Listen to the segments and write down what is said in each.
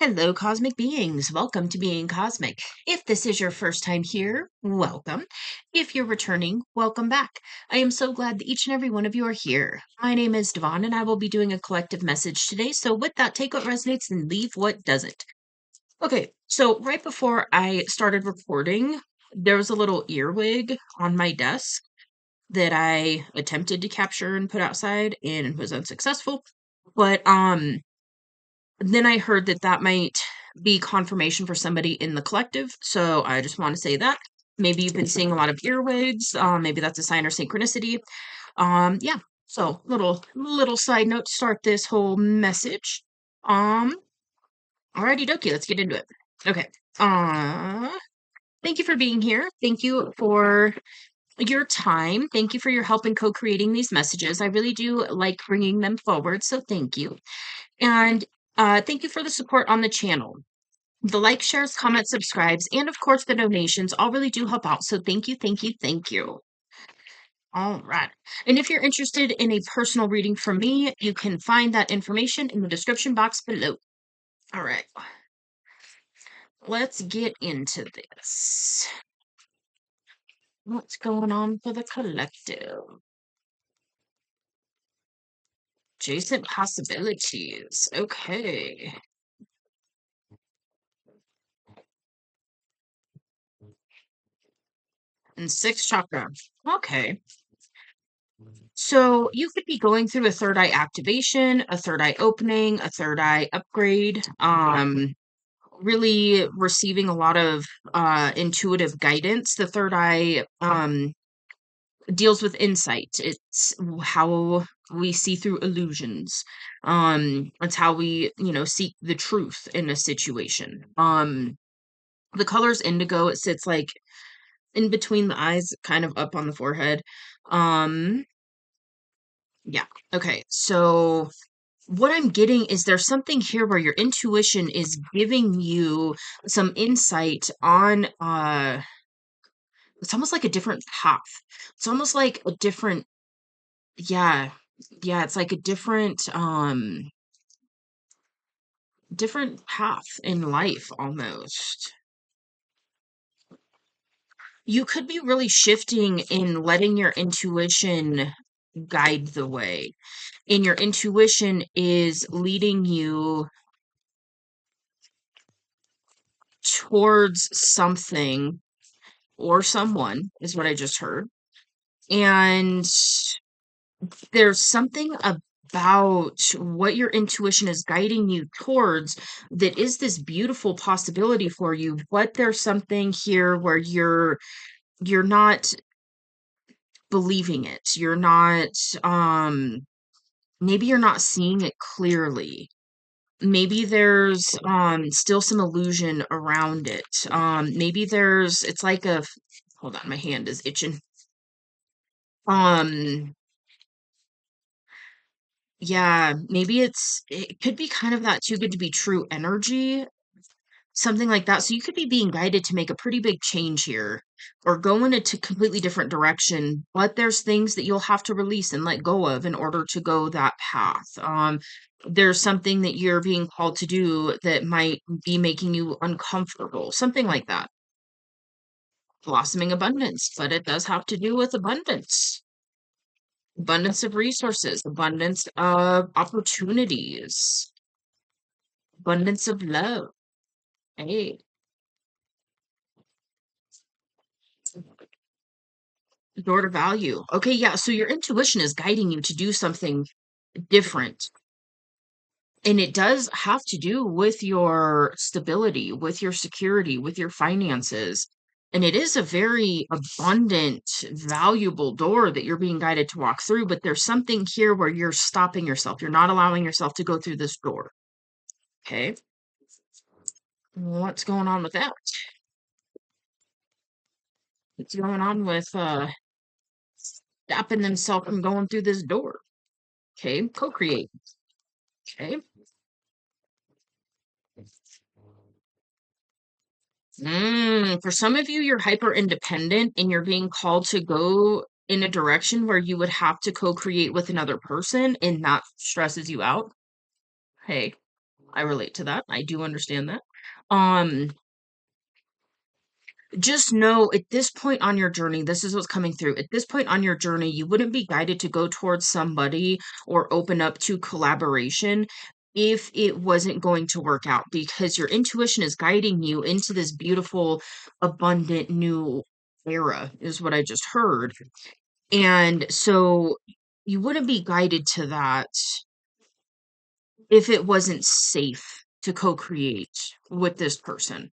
Hello, cosmic beings. Welcome to Being Cosmic. If this is your first time here, welcome. If you're returning, welcome back. I am so glad that each and every one of you are here. My name is Devon, and I will be doing a collective message today. So, with that, take what resonates and leave what doesn't. Okay, so right before I started recording, there was a little earwig on my desk that I attempted to capture and put outside and was unsuccessful. But then I heard that that might be confirmation for somebody in the collective, so I just want to say that. Maybe you've been seeing a lot of earwigs. Maybe that's a sign or synchronicity. Yeah. So little side note to start this whole message. Um, Alrighty dokie, let's get into it. Okay. Uh, Thank you for being here. Thank you for your time. Thank you for your help in co-creating these messages. I really do like bringing them forward, so thank you. And thank you for the support on the channel. The likes, shares, comments, subscribes, and of course the donations all really do help out. So thank you, thank you, thank you. All right. And if you're interested in a personal reading from me, you can find that information in the description box below. All right. Let's get into this. What's going on for the collective? Adjacent possibilities. Okay. And sixth chakra. Okay. So you could be going through a third eye activation, a third eye opening, a third eye upgrade, really receiving a lot of intuitive guidance. The third eye deals with insight. It's how we see through illusions. It's how we, seek the truth in a situation. The color's indigo. It sits like in between the eyes, kind of up on the forehead. Um, yeah. Okay. So what I'm getting is there's something here where your intuition is giving you some insight on it's almost like a different path. It's almost like a different yeah. Yeah, it's like a different path in life almost. You could be really shifting in letting your intuition guide the way. And your intuition is leading you towards something or someone, is what I just heard. And there's something about what your intuition is guiding you towards that is this beautiful possibility for you, but there's something here where you're not believing it. You're not maybe you're not seeing it clearly. Maybe there's still some illusion around it. Maybe it's like a hold on, my hand is itching. Um Yeah, maybe it could be kind of that too good to be true energy, something like that. So you could be being guided to make a pretty big change here or go in a completely different direction, but there's things that you'll have to release and let go of in order to go that path. There's something that you're being called to do that might be making you uncomfortable, something like that. Blossoming abundance, but it does have to do with abundance. Abundance of resources, abundance of opportunities, abundance of love. Hey, door to value. Okay, yeah. So your intuition is guiding you to do something different. And it does have to do with your stability, with your security, with your finances. And it is a very abundant, valuable door that you're being guided to walk through. But there's something here where you're stopping yourself. You're not allowing yourself to go through this door. Okay. What's going on with that? What's going on with stopping themselves from going through this door? Okay. Co-create. Okay. For some of you, you're hyper independent and you're being called to go in a direction where you would have to co-create with another person, and that stresses you out. Hey. I relate to that. I do understand that. Um, just know at this point on your journey, this is what's coming through. At this point on your journey, you wouldn't be guided to go towards somebody or open up to collaboration if it wasn't going to work out, because your intuition is guiding you into this beautiful, abundant new era, is what I just heard. And so you wouldn't be guided to that if it wasn't safe to co-create with this person.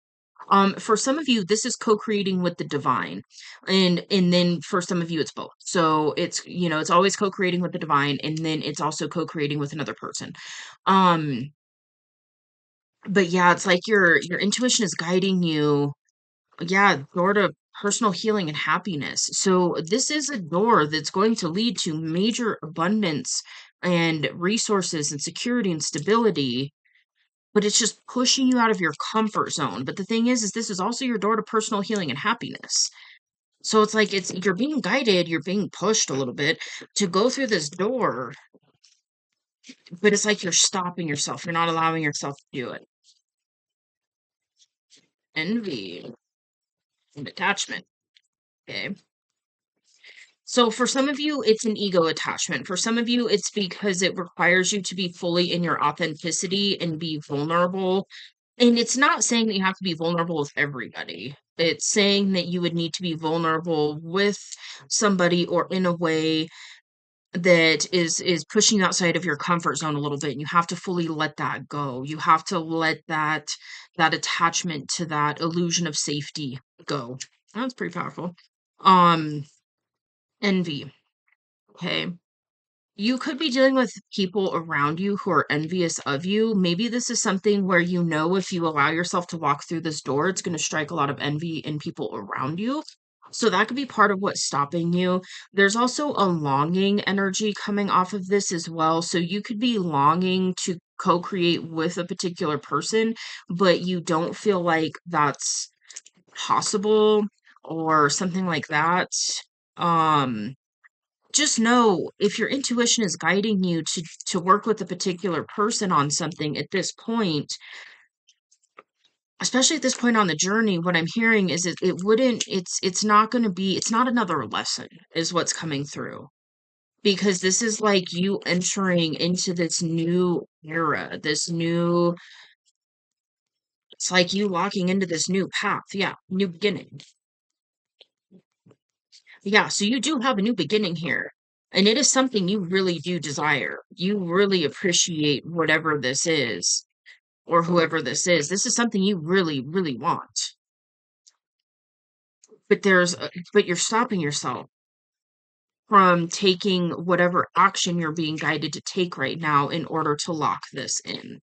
For some of you, this is co-creating with the divine. And then for some of you, it's both. So it's, it's always co-creating with the divine, and then it's also co-creating with another person. Um, but yeah, it's like your intuition is guiding you, yeah, door to personal healing and happiness. So this is a door that's going to lead to major abundance and resources and security and stability, but it's just pushing you out of your comfort zone. But the thing is this is also your door to personal healing and happiness. So it's like you're being guided, you're being pushed a little bit to go through this door, but it's like you're stopping yourself. You're not allowing yourself to do it. Envy and attachment. Okay. So for some of you, it's an ego attachment. For some of you, it's because it requires you to be fully in your authenticity and be vulnerable. And it's not saying that you have to be vulnerable with everybody. It's saying that you would need to be vulnerable with somebody or in a way that is pushing you outside of your comfort zone a little bit. And you have to fully let that go. You have to let that attachment to that illusion of safety go. That's pretty powerful. Um, envy. Okay. You could be dealing with people around you who are envious of you. Maybe this is something where if you allow yourself to walk through this door, it's going to strike a lot of envy in people around you. So that could be part of what's stopping you. There's also a longing energy coming off of this as well. So you could be longing to co-create with a particular person, but you don't feel like that's possible or something like that. Um, just know if your intuition is guiding you to work with a particular person on something at this point, especially at this point on the journey, what I'm hearing is it wouldn't it's not going to be, it's not another lesson is what's coming through, because this is like you entering into this new era, this new, it's like you walking into this new path. Yeah, new beginning. Yeah, so you do have a new beginning here. And it is something you really do desire. You really appreciate whatever this is or whoever this is. This is something you really, really want. But you're stopping yourself from taking whatever action you're being guided to take right now in order to lock this in.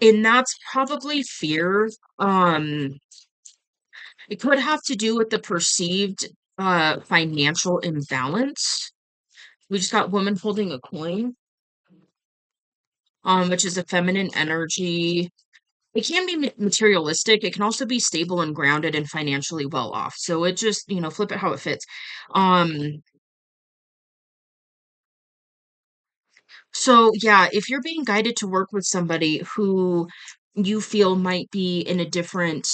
And that's probably fear. It could have to do with the perceived financial imbalance. We just got woman holding a coin, which is a feminine energy. It can be materialistic. It can also be stable and grounded and financially well off. So it just, flip it how it fits. Um, so yeah, if you're being guided to work with somebody who you feel might be in a different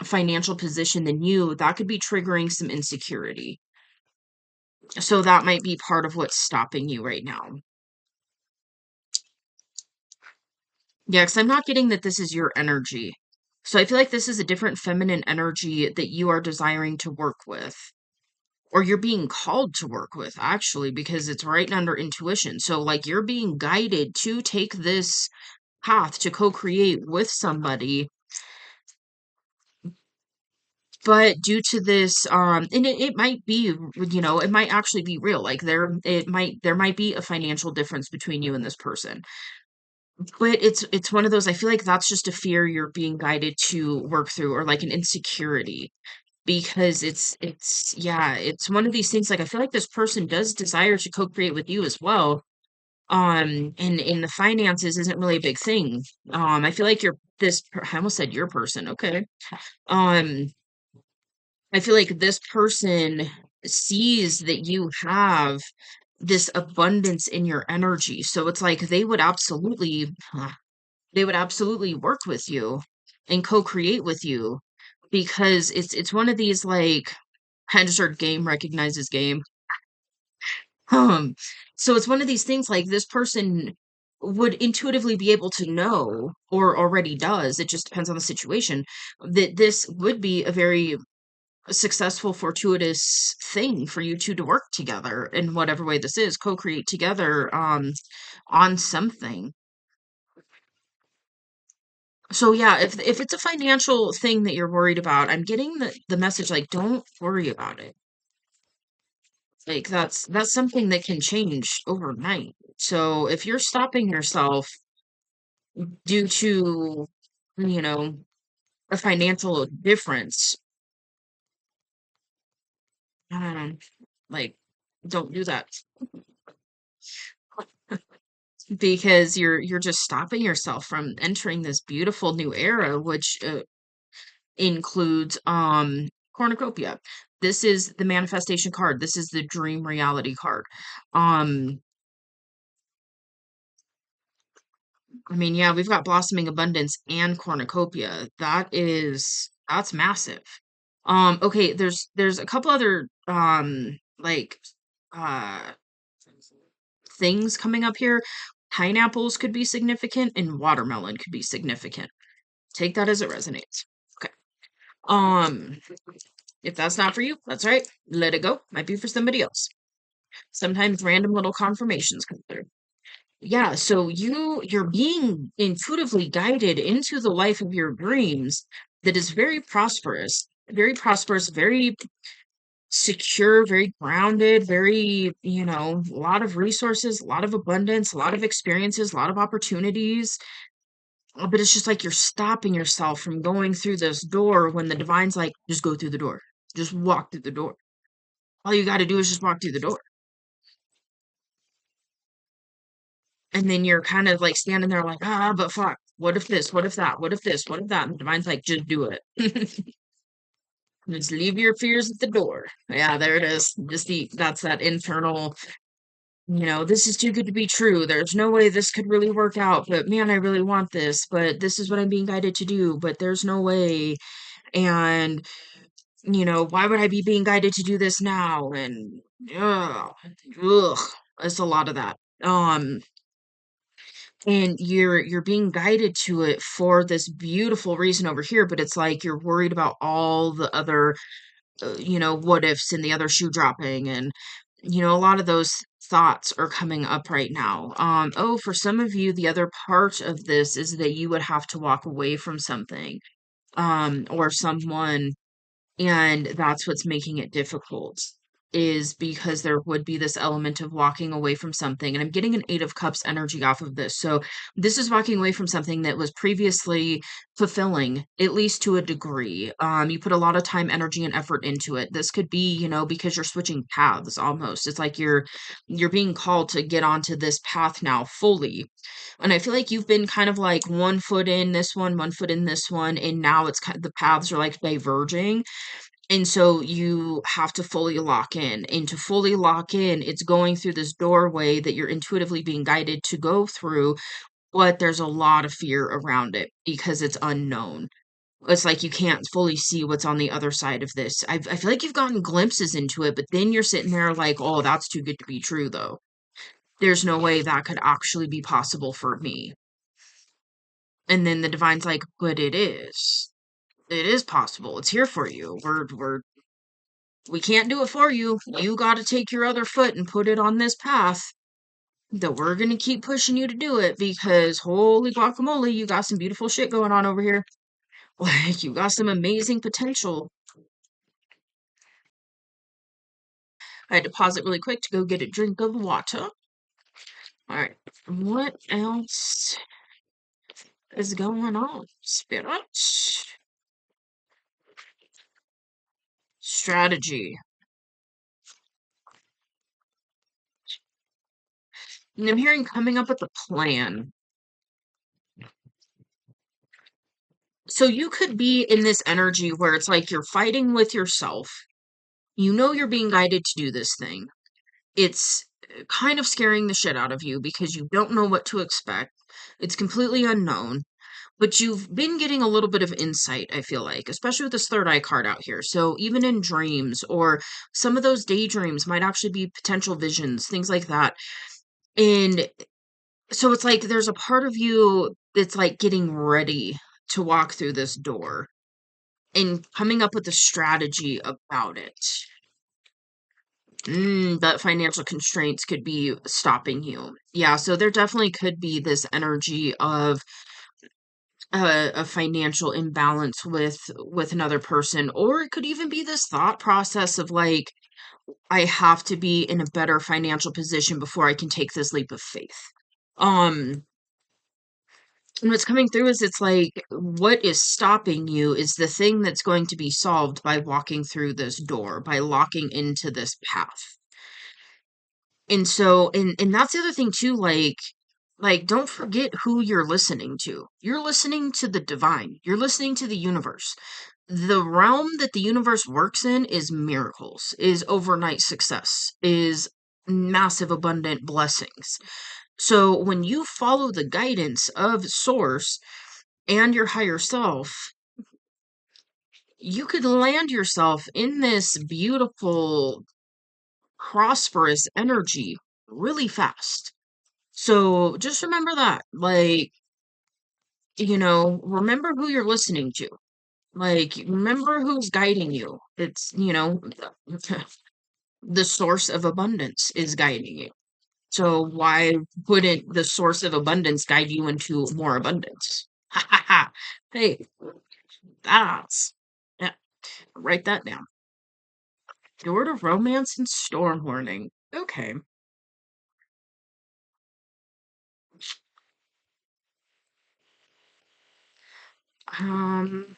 financial position than you, that could be triggering some insecurity. So that might be part of what's stopping you right now. Yeah, because I'm not getting that this is your energy. So I feel like this is a different feminine energy that you are desiring to work with, or you're being called to work with, actually, because it's right under intuition. So, like, you're being guided to take this path to co-create with somebody, but due to this, and it might be, it might actually be real. Like there might be a financial difference between you and this person. But it's one of those, I feel like that's just a fear you're being guided to work through, or like an insecurity, because yeah, it's one of these things, like I feel like this person does desire to co-create with you as well. And in the finances isn't really a big thing. I feel like I almost said your person, okay. Um, I feel like this person sees that you have this abundance in your energy. So it's like they would absolutely work with you and co-create with you because it's one of these like I just heard game recognizes game. Um, so it's one of these things like this person would intuitively be able to know, or already does, it just depends on the situation, that this would be a very successful, fortuitous thing for you two to work together in whatever way this is, co-create together on something. So yeah, if it's a financial thing that you're worried about, I'm getting the message like don't worry about it. Like that's something that can change overnight. So if you're stopping yourself due to, you know, a financial difference, um, like don't do that because you're just stopping yourself from entering this beautiful new era, which includes cornucopia. This is the manifestation card. This is the dream reality card. Um, I mean, yeah, we've got blossoming abundance and cornucopia. That's massive. Okay, there's a couple other like uh things coming up here. Pineapples could be significant and watermelon could be significant. Take that as it resonates. Okay. Um, if that's not for you, that's all right. Let it go. Might be for somebody else. Sometimes random little confirmations come through. Yeah, so you're being intuitively guided into the life of your dreams that is very prosperous, very secure, very grounded, very, a lot of resources, a lot of abundance, a lot of experiences, a lot of opportunities. But it's just like you're stopping yourself from going through this door when the divine's like, just go through the door. Just walk through the door. All you got to do is just walk through the door. And then you're kind of like standing there like, but fuck, what if this? What if that? What if this? What if that? And the divine's like, just do it. Just leave your fears at the door. Yeah, there it is. That's that internal, this is too good to be true. There's no way this could really work out, but man, I really want this, but this is what I'm being guided to do, but there's no way. And, why would I be being guided to do this now? And, ugh, it's a lot of that. And you're being guided to it for this beautiful reason over here, but it's like you're worried about all the other what ifs and the other shoe dropping, and a lot of those thoughts are coming up right now. Oh, for some of you, the other part of this is that you would have to walk away from something or someone, and that's what's making it difficult, is because there would be this element of walking away from something. And I'm getting an Eight of Cups energy off of this. So this is walking away from something that was previously fulfilling, at least to a degree. You put a lot of time, energy, and effort into it. This could be, because you're switching paths almost. It's like you're being called to get onto this path now fully. And I feel like you've been kind of like one foot in this one foot in this one, and now it's kind of the paths are like diverging, and so you have to fully lock in. And to fully lock in, it's going through this doorway that you're intuitively being guided to go through, but there's a lot of fear around it because it's unknown. It's like you can't fully see what's on the other side of this. I feel like you've gotten glimpses into it, but then you're sitting there like, oh, that's too good to be true, though. There's no way that could actually be possible for me. And then the divine's like, but it is. It is possible. It's here for you. We can't do it for you. You got to take your other foot and put it on this path. That we're going to keep pushing you to do it because holy guacamole, you got some beautiful shit going on over here. Like, you got some amazing potential. I had to pause it really quick to go get a drink of water. All right. What else is going on? Spirit. Strategy. And I'm hearing coming up with a plan. So you could be in this energy where it's like you're fighting with yourself. You know you're being guided to do this thing. It's kind of scaring the shit out of you because you don't know what to expect. It's completely unknown, but you've been getting a little bit of insight, I feel like, especially with this third eye card out here. So even in dreams, or some of those daydreams might actually be potential visions, things like that. And so it's like there's a part of you that's like getting ready to walk through this door and coming up with a strategy about it. But financial constraints could be stopping you. Yeah, so there definitely could be this energy of a financial imbalance with another person, or it could even be this thought process of like, I have to be in a better financial position before I can take this leap of faith. Um, and what's coming through is it's like what is stopping you is the thing that's going to be solved by walking through this door, by locking into this path. And so and that's the other thing too, like don't forget who you're listening to. You're listening to the divine. You're listening to the universe. The realm that the universe works in is miracles, is overnight success, is massive abundant blessings. So when you follow the guidance of source and your higher self, you could land yourself in this beautiful prosperous energy really fast. So just remember that. Like, remember who you're listening to. Like, remember who's guiding you. It's, the source of abundance is guiding you. So why wouldn't the source of abundance guide you into more abundance? Ha ha ha. Hey, that's, yeah, write that down. Door to romance and storm warning. Okay. Um,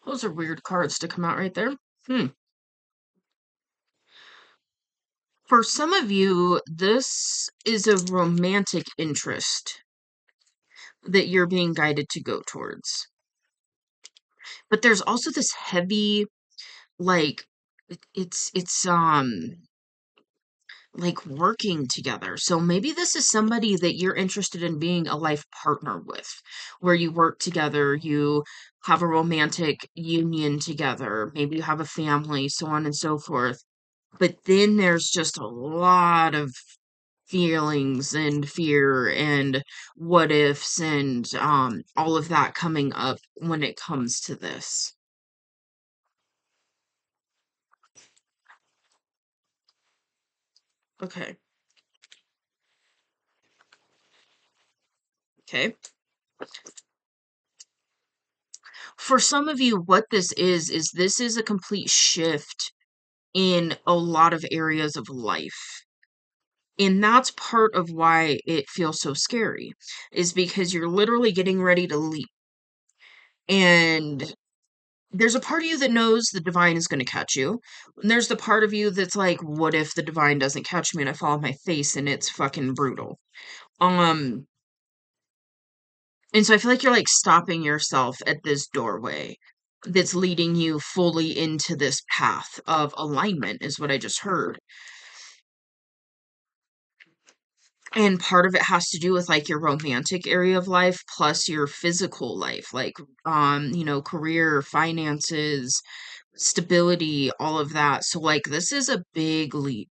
those are weird cards to come out right there. Hmm. For some of you, this is a romantic interest that you're being guided to go towards. But there's also this heavy, like, it's like working together. So maybe this is somebody that you're interested in being a life partner with, where you work together, you have a romantic union together, maybe you have a family, so on and so forth. But then there's just a lot of feelings and fear and what ifs and all of that coming up when it comes to this. Okay. Okay. For some of you, what this is a complete shift in a lot of areas of life. And that's part of why it feels so scary, is because you're literally getting ready to leap. And there's a part of you that knows the divine is going to catch you. And there's the part of you that's like, what if the divine doesn't catch me and I fall on my face and it's fucking brutal? Um, and so I feel like you're like stopping yourself at this doorway that's leading you fully into this path of alignment, is what I just heard. And part of it has to do with like your romantic area of life plus your physical life, like career, finances, stability, all of that. So like this is a big leap.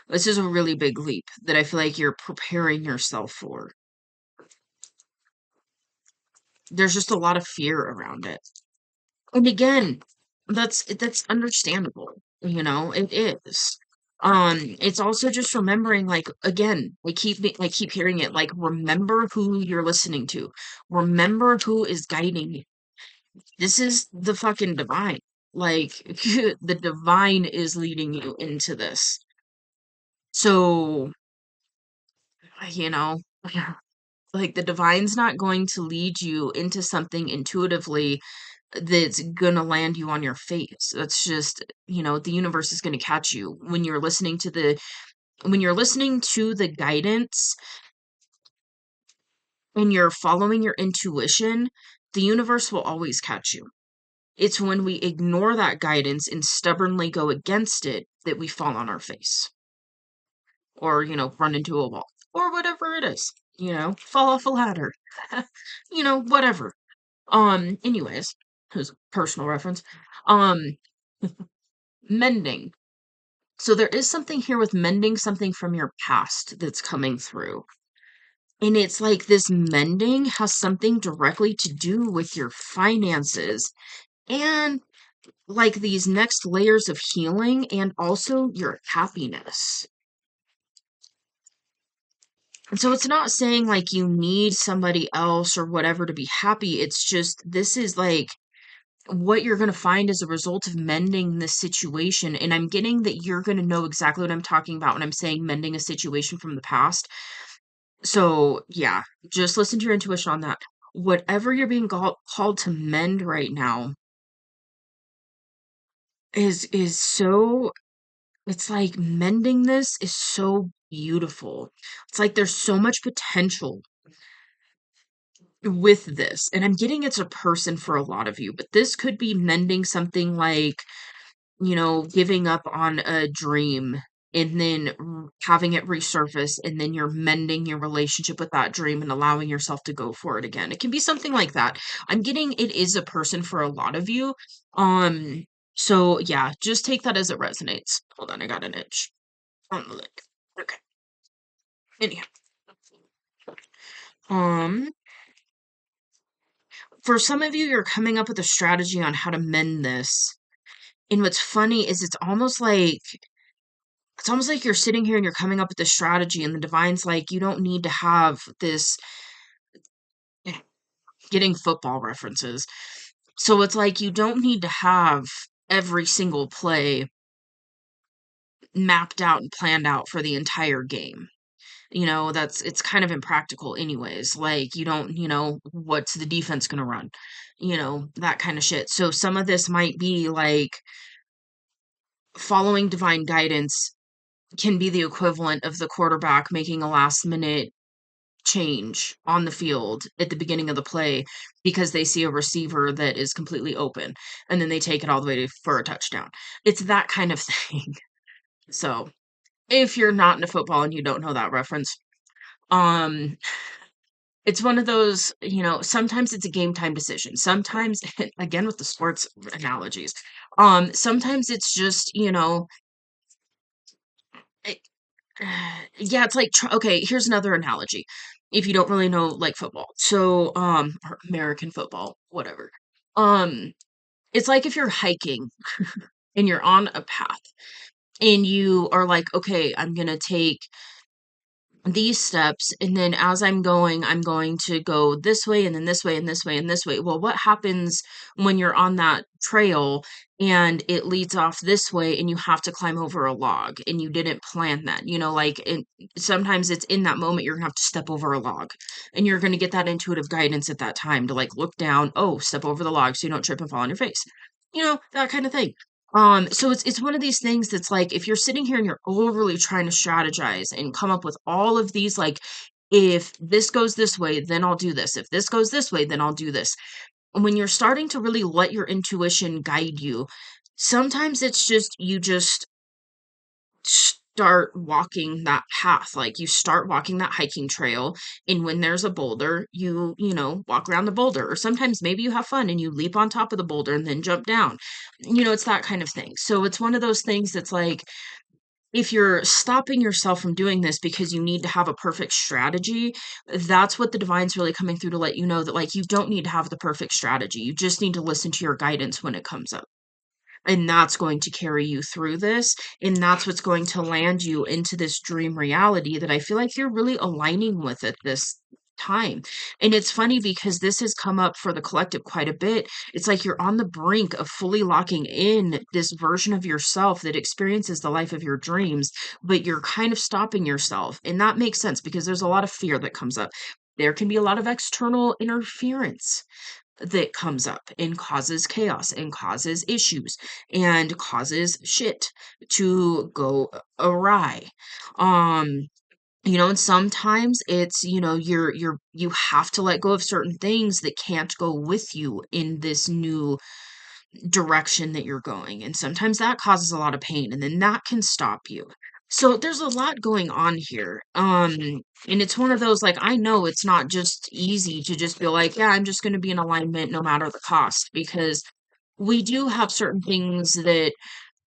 This is a really big leap that I feel like you're preparing yourself for. There's just a lot of fear around it. And again, that's understandable, it is. It's also just remembering, like, again, I keep hearing it, like, remember who you're listening to. Remember who is guiding you. This is the fucking divine. Like, the divine is leading you into this. So, you know, like the divine's not going to lead you into something intuitively that's gonna land you on your face. That's just, the universe is gonna catch you when you're listening to the guidance and you're following your intuition, the universe will always catch you. It's when we ignore that guidance and stubbornly go against it that we fall on our face. or, run into a wall or whatever it is, fall off a ladder, whatever. Anyways, his personal reference. Um, Mending. So there is something here with mending something from your past that's coming through. And it's like this mending has something directly to do with your finances and like these next layers of healing and also your happiness. And so it's not saying like you need somebody else or whatever to be happy. It's just this is like what you're going to find as a result of mending this situation. And I'm getting that you're going to know exactly what I'm talking about when I'm saying mending a situation from the past. So, yeah, just listen to your intuition on that. Whatever you're being called to mend right now is so it's like mending this is so beautiful. It's like there's so much potential with this. And I'm getting it's a person for a lot of you, but this could be mending something like, giving up on a dream and then having it resurface, and then you're mending your relationship with that dream and allowing yourself to go for it again. It can be something like that. I'm getting it is a person for a lot of you. Um, so yeah, just take that as it resonates. Hold on, I got an itch on the leg. Okay. Anyhow, um, for some of you, you're coming up with a strategy on how to mend this. And what's funny is it's almost like you're sitting here and you're coming up with this strategy, and the divine's like, you don't need to have this getting football references. So it's like you don't need to have every single play mapped out and planned out for the entire game. It's kind of impractical anyways. Like you don't, what's the defense gonna run? That kind of shit. So some of this might be like following divine guidance can be the equivalent of the quarterback making a last minute change on the field at the beginning of the play because they see a receiver that is completely open, and then they take it all the way for a touchdown. It's that kind of thing. So, if you're not into football and you don't know that reference, um it's one of those, sometimes it's a game time decision. Sometimes again with the sports analogies, sometimes it's just, it, yeah, it's like okay, here's another analogy. If you don't really know like football, so or American football, whatever. Um, it's like if you're hiking and you're on a path and you are like, okay, I'm gonna take these steps, and then as I'm going to go this way and then this way and this way and this way. Well, what happens when you're on that trail and it leads off this way and you have to climb over a log and you didn't plan that? Sometimes it's in that moment you're gonna have to step over a log, and you're gonna get that intuitive guidance at that time to like look down, oh, step over the log so you don't trip and fall on your face. That kind of thing. So it's one of these things that's like if you're sitting here and you're overly trying to strategize and come up with all of these like if this goes this way, then I'll do this. If this goes this way, then I'll do this. And when you're starting to really let your intuition guide you, sometimes it's just you just start walking that path. Like you start walking that hiking trail, and when there's a boulder, walk around the boulder. Or sometimes maybe you have fun and you leap on top of the boulder and then jump down. It's that kind of thing. So it's one of those things that's like if you're stopping yourself from doing this because you need to have a perfect strategy, that's what the divine's really coming through to let you know that like you don't need to have the perfect strategy. You just need to listen to your guidance when it comes up, and that's going to carry you through this, and that's what's going to land you into this dream reality that I feel like you're really aligning with at this time. And it's funny because this has come up for the collective quite a bit. It's like you're on the brink of fully locking in this version of yourself that experiences the life of your dreams, but you're kind of stopping yourself, and that makes sense because there's a lot of fear that comes up. There can be a lot of external interference that comes up and causes chaos and causes issues and causes shit to go awry. Um, and sometimes it's, you have to let go of certain things that can't go with you in this new direction that you're going. And sometimes that causes a lot of pain, and then that can stop you. So there's a lot going on here. And it's one of those, like, I know it's not just easy to just be like, yeah, I'm just going to be in alignment no matter the cost, because we do have certain things that,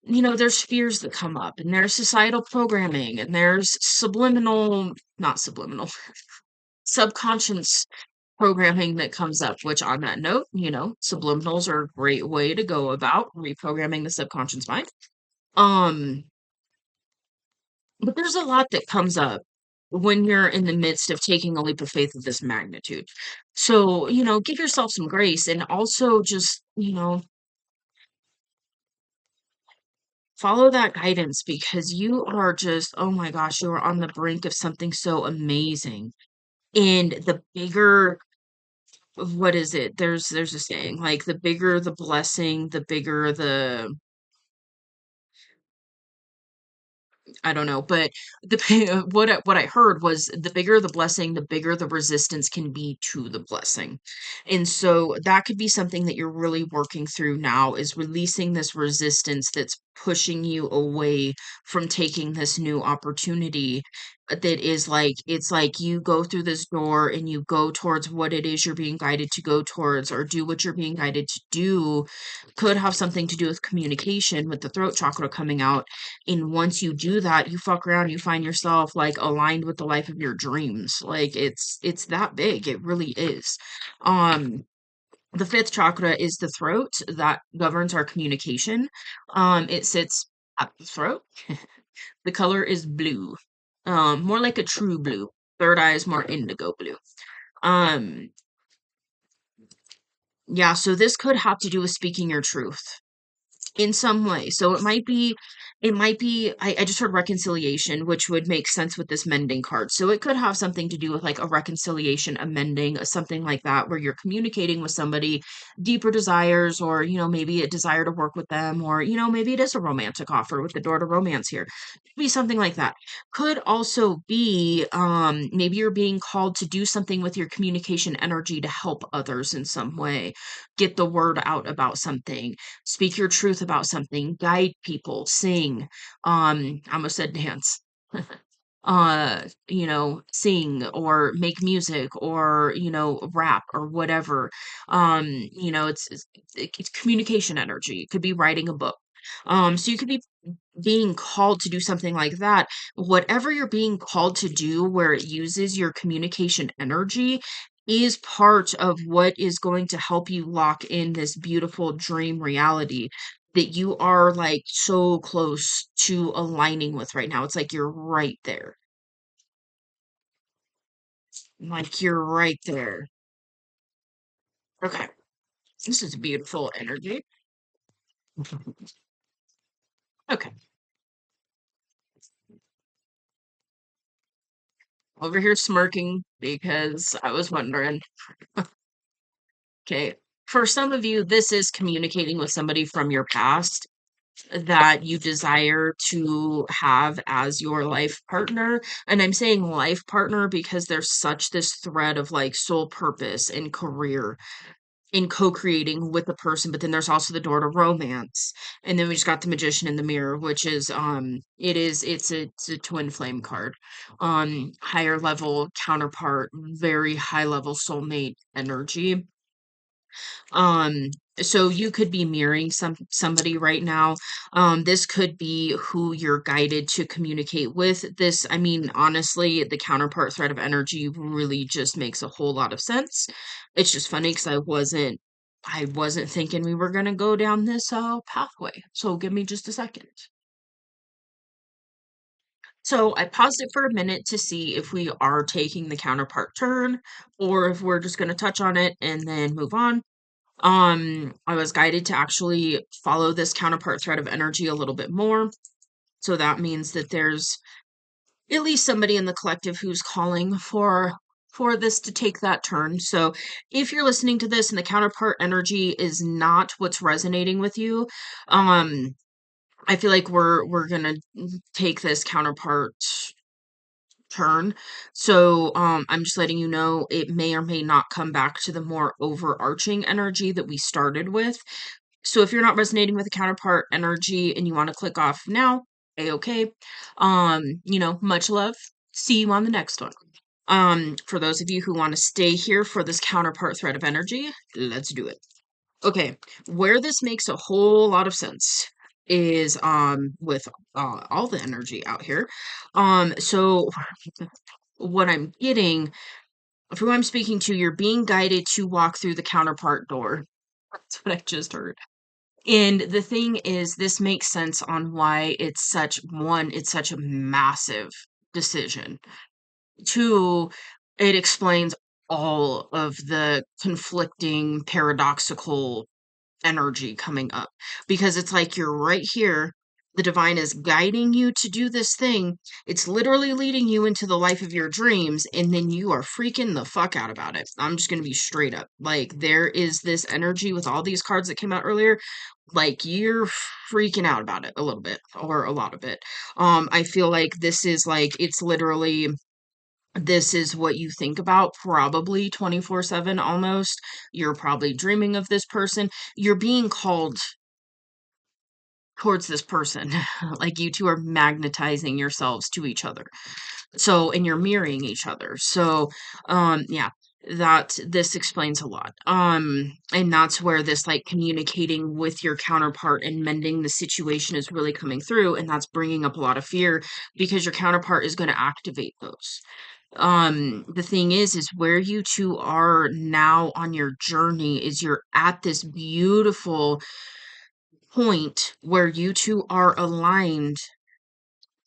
there's fears that come up, and there's societal programming, and there's not subliminal, subconscious programming that comes up, which on that note, subliminals are a great way to go about reprogramming the subconscious mind. Um, but there's a lot that comes up when you're in the midst of taking a leap of faith of this magnitude. So, give yourself some grace, and also just, follow that guidance, because you are just, oh my gosh, you are on the brink of something so amazing. And the bigger, what is it? There's a saying, like, the bigger the blessing, the bigger the, I don't know, but what I heard was, the bigger the blessing, the bigger the resistance can be to the blessing. And so that could be something that you're really working through now, is releasing this resistance that's pushing you away from taking this new opportunity. That is like, it's like you go through this door and you go towards what it is you're being guided to go towards, or do what you're being guided to do. Could have something to do with communication, with the throat chakra coming out. And once you do that, you fuck around, you find yourself like aligned with the life of your dreams. Like, it's that big. It really is. Um, the fifth chakra is the throat, that governs our communication. It sits at the throat. The color is blue. More like a true blue. Third eye is more indigo blue. Um, yeah, so this could have to do with speaking your truth in some way. So it might be, I just heard reconciliation, which would make sense with this mending card. So it could have something to do with like a reconciliation, a mending, something like that, where you're communicating with somebody, deeper desires, or, maybe a desire to work with them, or, maybe it is a romantic offer with the door to romance here. Could be something like that. Could also be, maybe you're being called to do something with your communication energy to help others in some way, get the word out about something, speak your truth about something, guide people, sing, I almost said dance. Sing or make music, or, rap or whatever. It's communication energy. It could be writing a book. So you could be being called to do something like that. Whatever you're being called to do, where it uses your communication energy, is part of what is going to help you lock in this beautiful dream reality that you are like so close to aligning with right now. It's like you're right there. Like you're right there. Okay. This is beautiful energy. Okay. Over here smirking because I was wondering. Okay. For some of you, this is communicating with somebody from your past that you desire to have as your life partner. And I'm saying life partner because there's such this thread of like soul purpose and career in co-creating with the person, but then there's also the door to romance. And then we just got the magician in the mirror, which is it's a twin flame card. Higher level counterpart, very high level soulmate energy. um so you could be mirroring somebody right now. This could be who you're guided to communicate with. This, I mean, honestly, the counterpart thread of energy really just makes a whole lot of sense. It's just funny because I wasn't thinking we were going to go down this pathway, so give me just a second. So I paused it for a minute to see if we are taking the counterpart turn, or if we're just going to touch on it and then move on. I was guided to actually follow this counterpart thread of energy a little bit more. So that means that there's at least somebody in the collective who's calling for this to take that turn. So if you're listening to this and the counterpart energy is not what's resonating with you, um, I feel like we're gonna take this counterpart turn. So I'm just letting you know it may or may not come back to the more overarching energy that we started with. So if you're not resonating with the counterpart energy and you want to click off now, A-okay. Much love. See you on the next one. For those of you who want to stay here for this counterpart thread of energy, let's do it. Okay, where this makes a whole lot of sense is with all the energy out here. So what I'm getting, who I'm speaking to, you're being guided to walk through the counterpart door. That's what I just heard. And the thing is, this makes sense on why it's such a massive decision. Two, it explains all of the conflicting, paradoxical energy coming up because it's like you're right here. The divine is guiding you to do this thing. It's literally leading you into the life of your dreams, and then you are freaking the fuck out about it. I'm just going to be straight up. Like, there is this energy with all these cards that came out earlier. Like, you're freaking out about it a little bit or a lot of it. I feel like this is like, it's literally this is what you think about probably 24/7 almost. You're probably dreaming of this person. You're being called towards this person. Like you two are magnetizing yourselves to each other. So, and you're mirroring each other. So, yeah, that this explains a lot. And that's where this like communicating with your counterpart and mending the situation is really coming through. And that's bringing up a lot of fear because your counterpart is going to activate those. The thing is where you two are now on your journey is you're at this beautiful point where you two are aligned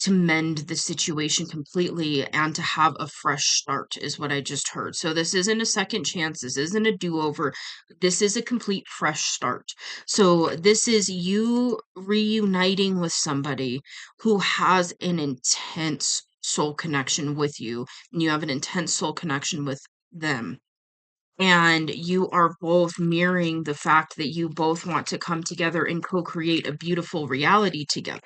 to mend the situation completely and to have a fresh start is what I just heard. So this isn't a second chance, this isn't a do-over. This is a complete fresh start. So this is you reuniting with somebody who has an intense soul connection with you, and you have an intense soul connection with them. And you are both mirroring the fact that you both want to come together and co-create a beautiful reality together,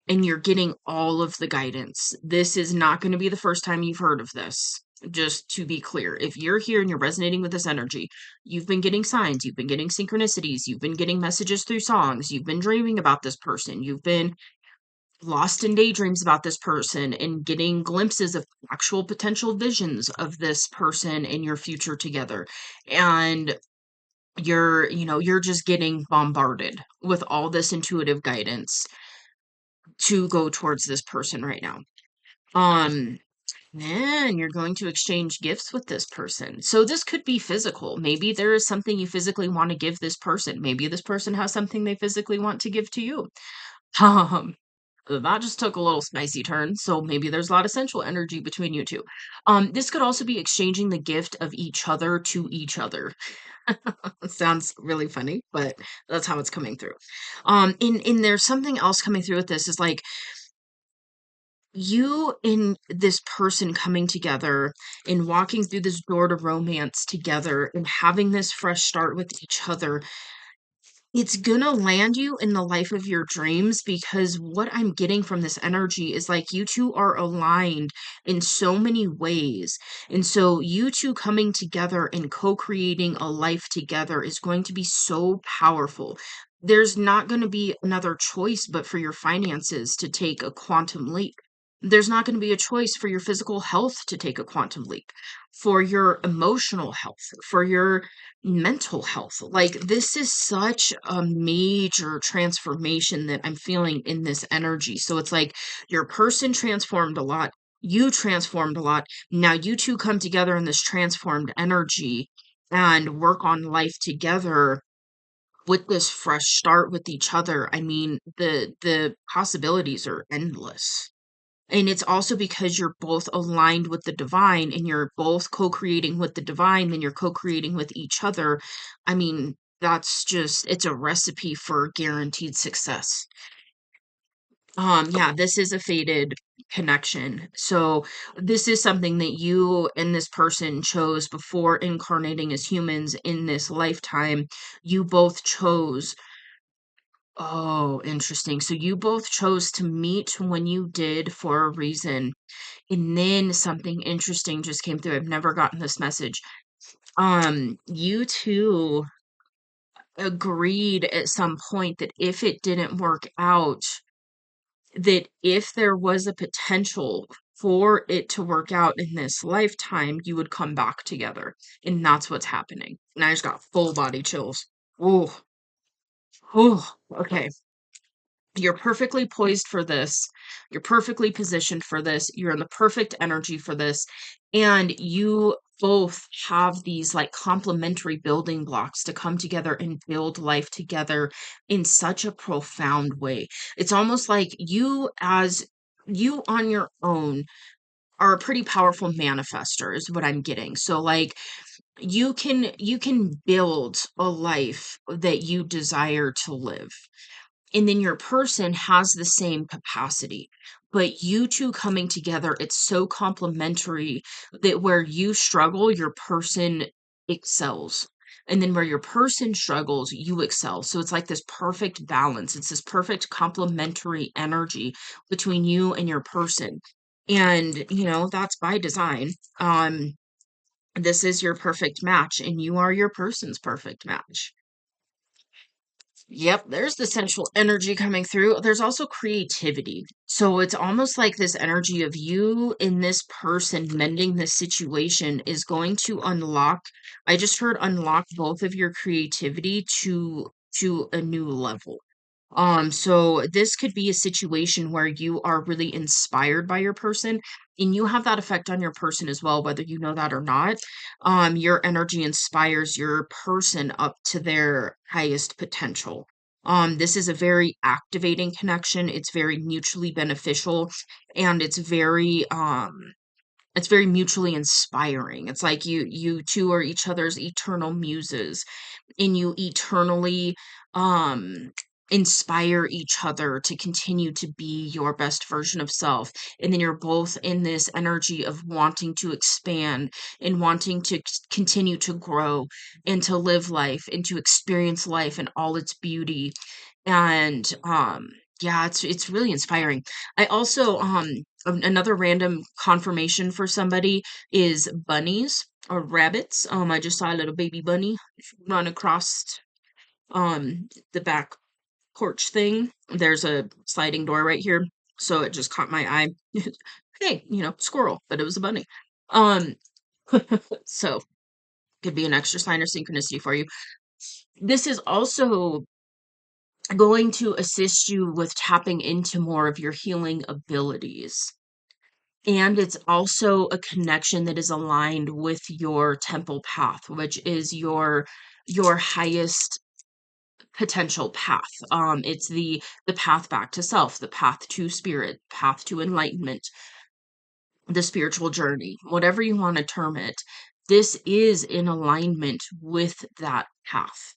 and you're getting all of the guidance. This is not going to be the first time you've heard of this. Just to be clear, if you're here and you're resonating with this energy, you've been getting signs, you've been getting synchronicities, you've been getting messages through songs, you've been dreaming about this person, you've been lost in daydreams about this person and getting glimpses of actual potential visions of this person in your future together. And you're just getting bombarded with all this intuitive guidance to go towards this person right now. Um, Man, you're going to exchange gifts with this person. So this could be physical. Maybe there is something you physically want to give this person. Maybe this person has something they physically want to give to you. Um, that just took a little spicy turn. So maybe there's a lot of sensual energy between you two. This could also be exchanging the gift of each other to each other. It sounds really funny, but that's how it's coming through. And there's something else coming through with this is like you and this person coming together and walking through this door to romance together and having this fresh start with each other, it's gonna land you in the life of your dreams because what I'm getting from this energy is like you two are aligned in so many ways. And so you two coming together and co-creating a life together is going to be so powerful. There's not going to be another choice but for your finances to take a quantum leap. There's not going to be a choice for your physical health to take a quantum leap, for your emotional health, for your mental health. Like, this is such a major transformation that I'm feeling in this energy. So it's like your person transformed a lot, you transformed a lot. Now you two come together in this transformed energy and work on life together with this fresh start with each other. I mean, the possibilities are endless. And it's also because you're both aligned with the divine and you're both co-creating with the divine, then you're co-creating with each other. I mean, that's just, it's a recipe for guaranteed success. Yeah, this is a fated connection. So this is something that you and this person chose before incarnating as humans in this lifetime. You both chose. Oh, interesting. So you both chose to meet when you did for a reason. And then something interesting just came through. I've never gotten this message. You two agreed at some point that if it didn't work out, that if there was a potential for it to work out in this lifetime, you would come back together. And that's what's happening. And I just got full body chills. Oh, oh, okay. You're perfectly poised for this. You're perfectly positioned for this. You're in the perfect energy for this. And you both have these like complementary building blocks to come together and build life together in such a profound way. It's almost like you on your own are a pretty powerful manifester is what I'm getting. So like you can build a life that you desire to live, and then your person has the same capacity, but you two coming together, it's so complementary that where you struggle your person excels, and then where your person struggles you excel. So it's like this perfect balance, it's this perfect complementary energy between you and your person. And that's by design. um this is your perfect match, and you are your person's perfect match. Yep, there's the sensual energy coming through. There's also creativity. So it's almost like this energy of you and this person mending this situation is going to unlock. I just heard unlock both of your creativity to a new level. So this could be a situation where you are really inspired by your person, and you have that effect on your person as well, whether you know that or not. Your energy inspires your person up to their highest potential. This is a very activating connection. It's very mutually beneficial, and it's very mutually inspiring. It's like you two are each other's eternal muses, and you eternally um inspire each other to continue to be your best version of self. And then you're both in this energy of wanting to expand and wanting to continue to grow and to live life and to experience life in all its beauty. And yeah, it's really inspiring. I also another random confirmation for somebody is bunnies or rabbits. I just saw a little baby bunny run across the back porch thing. There's a sliding door right here, so it just caught my eye. Hey, squirrel, but it was a bunny. Um so could be an extra sign of synchronicity for you. This is also going to assist you with tapping into more of your healing abilities. And it's also a connection that is aligned with your temple path, which is your highest potential path. It's the path back to self, the path to spirit, path to enlightenment, the spiritual journey, whatever you want to term it. This is in alignment with that path.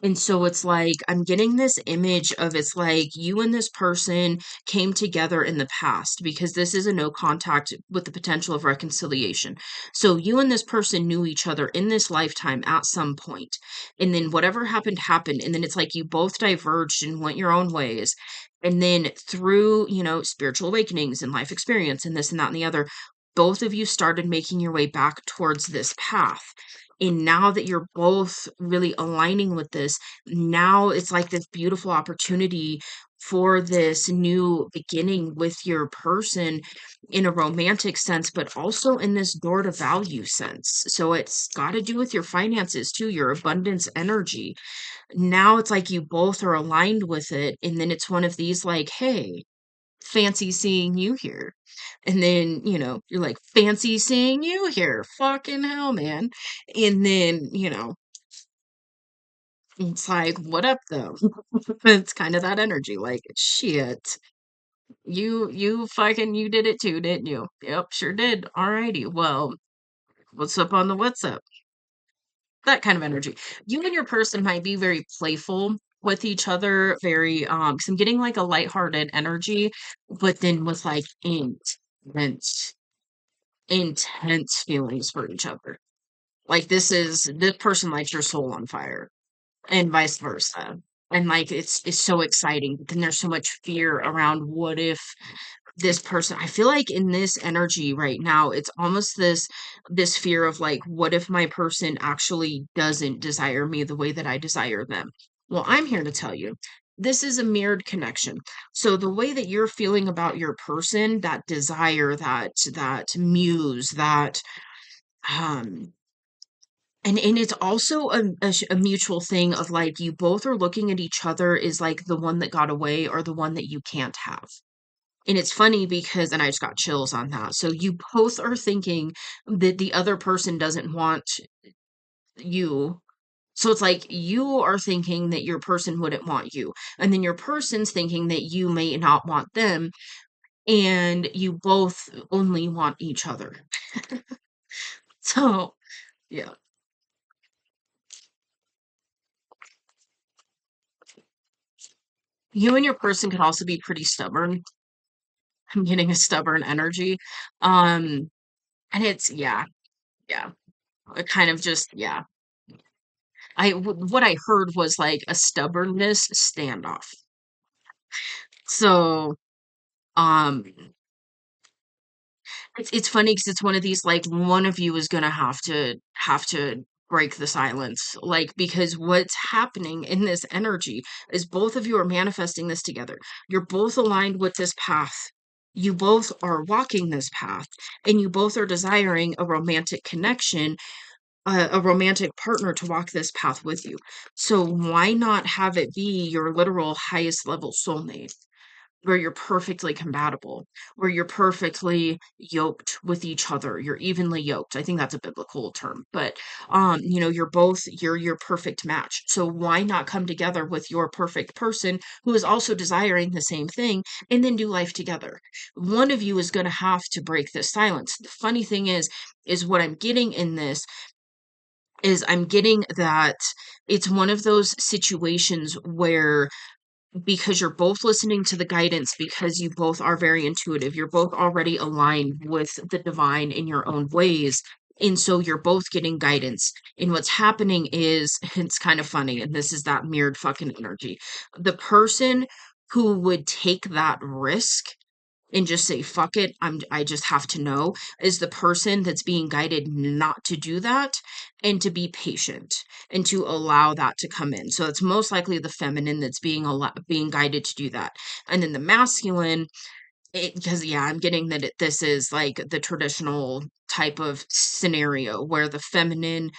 And so it's like I'm getting this image of, it's like you and this person came together in the past, because this is a no contact with the potential of reconciliation. So you and this person knew each other in this lifetime at some point. And then whatever happened happened, and then it's like you both diverged and went your own ways. And then through, spiritual awakenings and life experience and this and that and the other, both of you started making your way back towards this path. And now that you're both really aligning with this, now it's like this beautiful opportunity for this new beginning with your person in a romantic sense, but also in this door to value sense. So it's got to do with your finances too, your abundance energy. Now it's like you both are aligned with it. And then it's one of these like, hey, fancy seeing you here. And then, you're like, fancy seeing you here. Fucking hell, man. And then, it's like, what up though? It's kind of that energy, like, shit. You did it too, didn't you? Yep, sure did. Alrighty. Well, what's up on the what's up? That kind of energy. You and your person might be very playful with each other, very because I'm getting like a lighthearted energy, but then with like intense, intense feelings for each other. Like this person lights your soul on fire, and vice versa. And like it's so exciting, but then there's so much fear around what if this person, I feel like in this energy right now, it's almost this fear of like, what if my person actually doesn't desire me the way that I desire them? Well, I'm here to tell you this is a mirrored connection. So the way that you're feeling about your person, that desire, that muse, that um and it's also a mutual thing of like you both are looking at each other as like the one that got away or the one that you can't have. And it's funny because, and I just got chills on that. So you both are thinking that the other person doesn't want you. So it's like you are thinking that your person wouldn't want you. And then your person's thinking that you may not want them. And you both only want each other. So, yeah. You and your person could also be pretty stubborn. I'm getting a stubborn energy. Um, and it's, yeah, yeah. It kind of just, yeah. What I heard was like a stubbornness standoff. So, um, it's funny because it's one of these like one of you is gonna have to break the silence, like because what's happening in this energy is both of you are manifesting this together. You're both aligned with this path. You both are walking this path, and you both are desiring a romantic connection, a romantic partner to walk this path with you. So why not have it be your literal highest level soulmate? Where you're perfectly compatible, where you're perfectly yoked with each other. You're evenly yoked. I think that's a biblical term, but you're your perfect match. So why not come together with your perfect person who is also desiring the same thing and then do life together? One of you is going to have to break this silence. The funny thing is what I'm getting in this is I'm getting that it's one of those situations where because you're both listening to the guidance because you both are very intuitive. You're both already aligned with the divine in your own ways. And so you're both getting guidance. And what's happening is it's kind of funny. And this is that mirrored fucking energy. The person who would take that risk and just say fuck it, I just have to know is the person that's being guided not to do that and to be patient and to allow that to come in. So it's most likely the feminine that's being guided to do that. And then the masculine, because yeah, I'm getting that this is like the traditional type of scenario where the feminine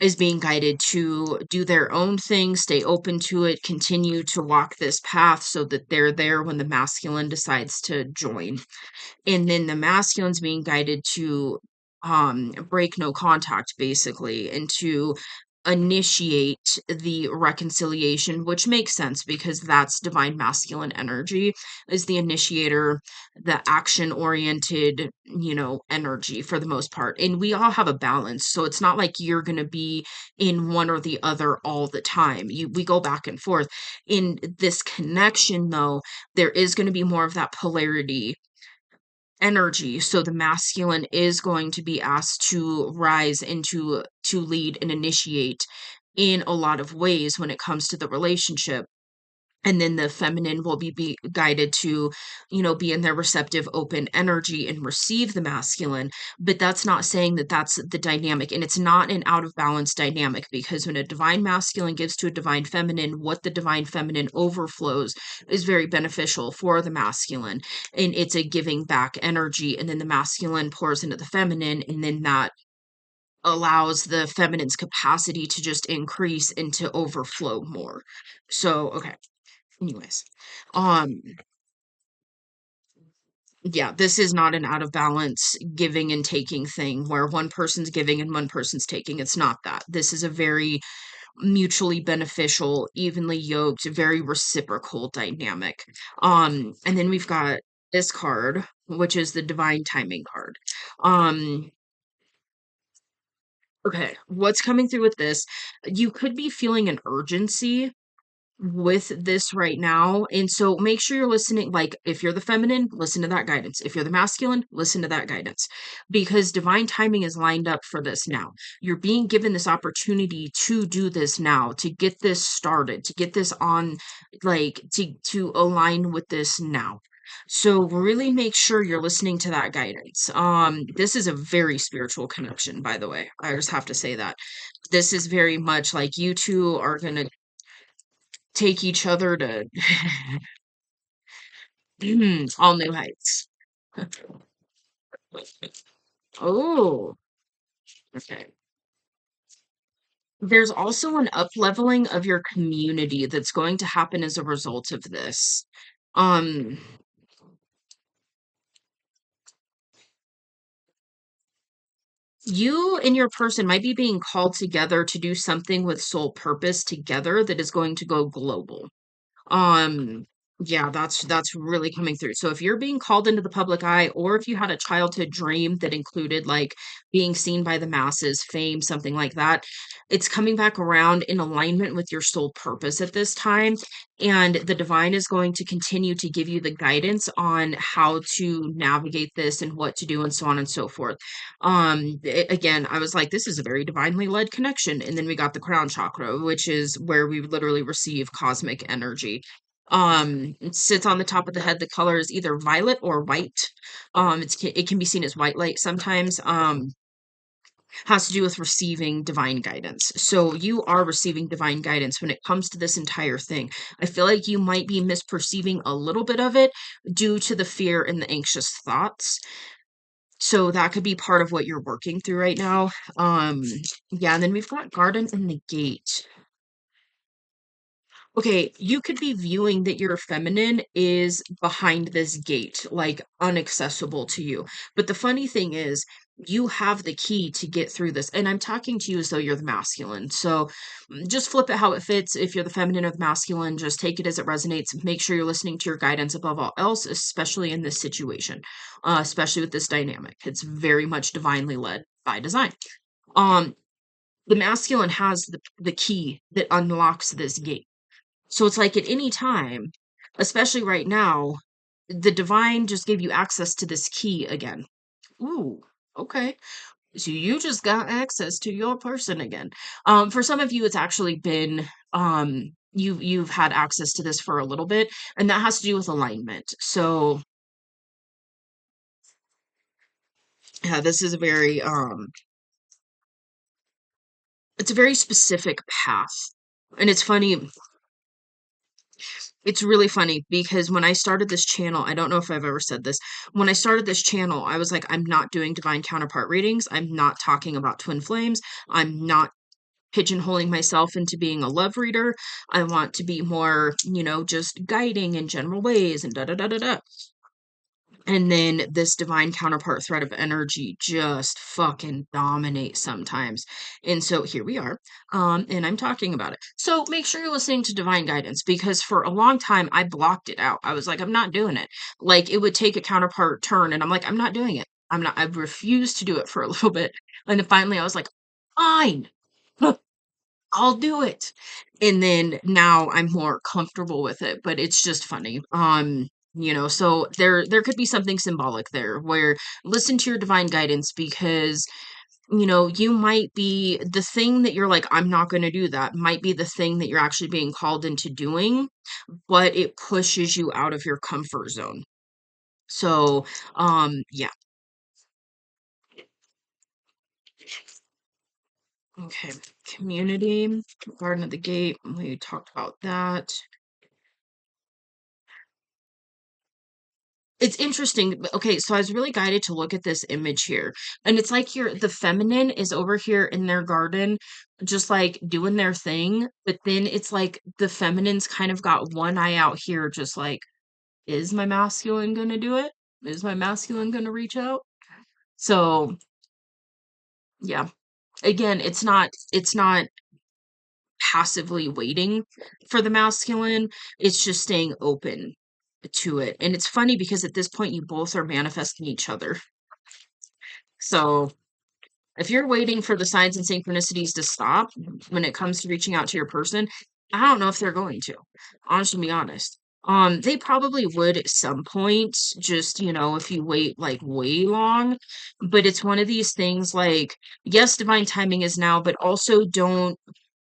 is being guided to do their own thing, stay open to it, continue to walk this path so that they're there when the masculine decides to join. And then the masculine's being guided to break no contact basically and to initiate the reconciliation, which makes sense because that's divine masculine energy is the initiator, the action oriented, energy for the most part. And we all have a balance, so it's not like you're going to be in one or the other all the time. We go back and forth. In this connection though, there is going to be more of that polarity energy. So the masculine is going to be asked to rise into to lead and initiate in a lot of ways when it comes to the relationship. And then the feminine will be guided to, be in their receptive, open energy and receive the masculine. But that's not saying that that's the dynamic. And it's not an out of balance dynamic because when a divine masculine gives to a divine feminine, what the divine feminine overflows is very beneficial for the masculine. And it's a giving back energy. And then the masculine pours into the feminine. And then that allows the feminine's capacity to just increase and to overflow more. So, okay. Anyways, um, yeah, this is not an out of balance giving and taking thing where one person's giving and one person's taking. It's not that. This is a very mutually beneficial, evenly yoked, very reciprocal dynamic. And then we've got this card, which is the divine timing card. Um, okay, what's coming through with this? You could be feeling an urgency with this right now. And so make sure you're listening. Like, if you're the feminine, listen to that guidance. If you're the masculine, listen to that guidance because divine timing is lined up for this now. You're being given this opportunity to do this now, to get this started, to get this on, like, to align with this now. So really make sure you're listening to that guidance. This is a very spiritual connection, by the way. I just have to say that. This is very much like you two are gonna take each other to all new heights. Oh, okay. There's also an up-leveling of your community that's going to happen as a result of this. Um, you and your person might be being called together to do something with sole purpose together that is going to go global. Um, yeah, that's really coming through. So if you're being called into the public eye, or if you had a childhood dream that included like being seen by the masses, fame, something like that, it's coming back around in alignment with your soul purpose at this time. And the divine is going to continue to give you the guidance on how to navigate this and what to do and so on and so forth. Again, I was like, this is a very divinely led connection. And then we got the crown chakra, which is where we literally receive cosmic energy. It sits on the top of the head. The color is either violet or white. It can be seen as white light sometimes. Has to do with receiving divine guidance. So you are receiving divine guidance when it comes to this entire thing. I feel like you might be misperceiving a little bit of it due to the fear and the anxious thoughts. So that could be part of what you're working through right now. Um, yeah, and then we've got garden and the gate. Okay, you could be viewing that your feminine is behind this gate, like unaccessible to you. But the funny thing is, you have the key to get through this. And I'm talking to you as though you're the masculine. So just flip it how it fits. If you're the feminine or the masculine, just take it as it resonates. Make sure you're listening to your guidance above all else, especially in this situation, especially with this dynamic. It's very much divinely led by design. Um, the masculine has the key that unlocks this gate. So it's like at any time, especially right now, the divine just gave you access to this key again. Ooh, okay. So you just got access to your person again. For some of you, it's actually been you've had access to this for a little bit, and that has to do with alignment. So yeah, this is a very it's a very specific path. And it's really funny because when I started this channel, I don't know if I've ever said this. When I started this channel, I was like, I'm not doing divine counterpart readings. I'm not talking about twin flames. I'm not pigeonholing myself into being a love reader. I want to be more, just guiding in general ways and da da da da da. And then this divine counterpart thread of energy just fucking dominates sometimes. And so here we are. And I'm talking about it. So make sure you're listening to divine guidance because for a long time I blocked it out. I was like, I'm not doing it. Like it would take a counterpart turn and I'm like, I'm not doing it. I refused to do it for a little bit. And then finally I was like, fine. I'll do it. And then now I'm more comfortable with it, but it's just funny. So there could be something symbolic there where listen to your divine guidance because you might be the thing that you're like, I'm not going to do that, might be the thing that you're actually being called into doing, but it pushes you out of your comfort zone. So, yeah. Okay. Community, Garden of the Gate, we talked about that. It's interesting. Okay, so I was really guided to look at this image here. And it's like the feminine is over here in their garden, just like doing their thing. But then it's like the feminine's kind of got one eye out here, just like, is my masculine gonna do it? Is my masculine gonna reach out? So yeah. Again, it's not passively waiting for the masculine. It's just staying open to it. And it's funny because at this point you both are manifesting each other. So if you're waiting for the signs and synchronicities to stop when it comes to reaching out to your person, I don't know if they're going to. Honestly, to be honest. They probably would at some point, just, if you wait like way long. But it's one of these things like, yes, divine timing is now, but also don't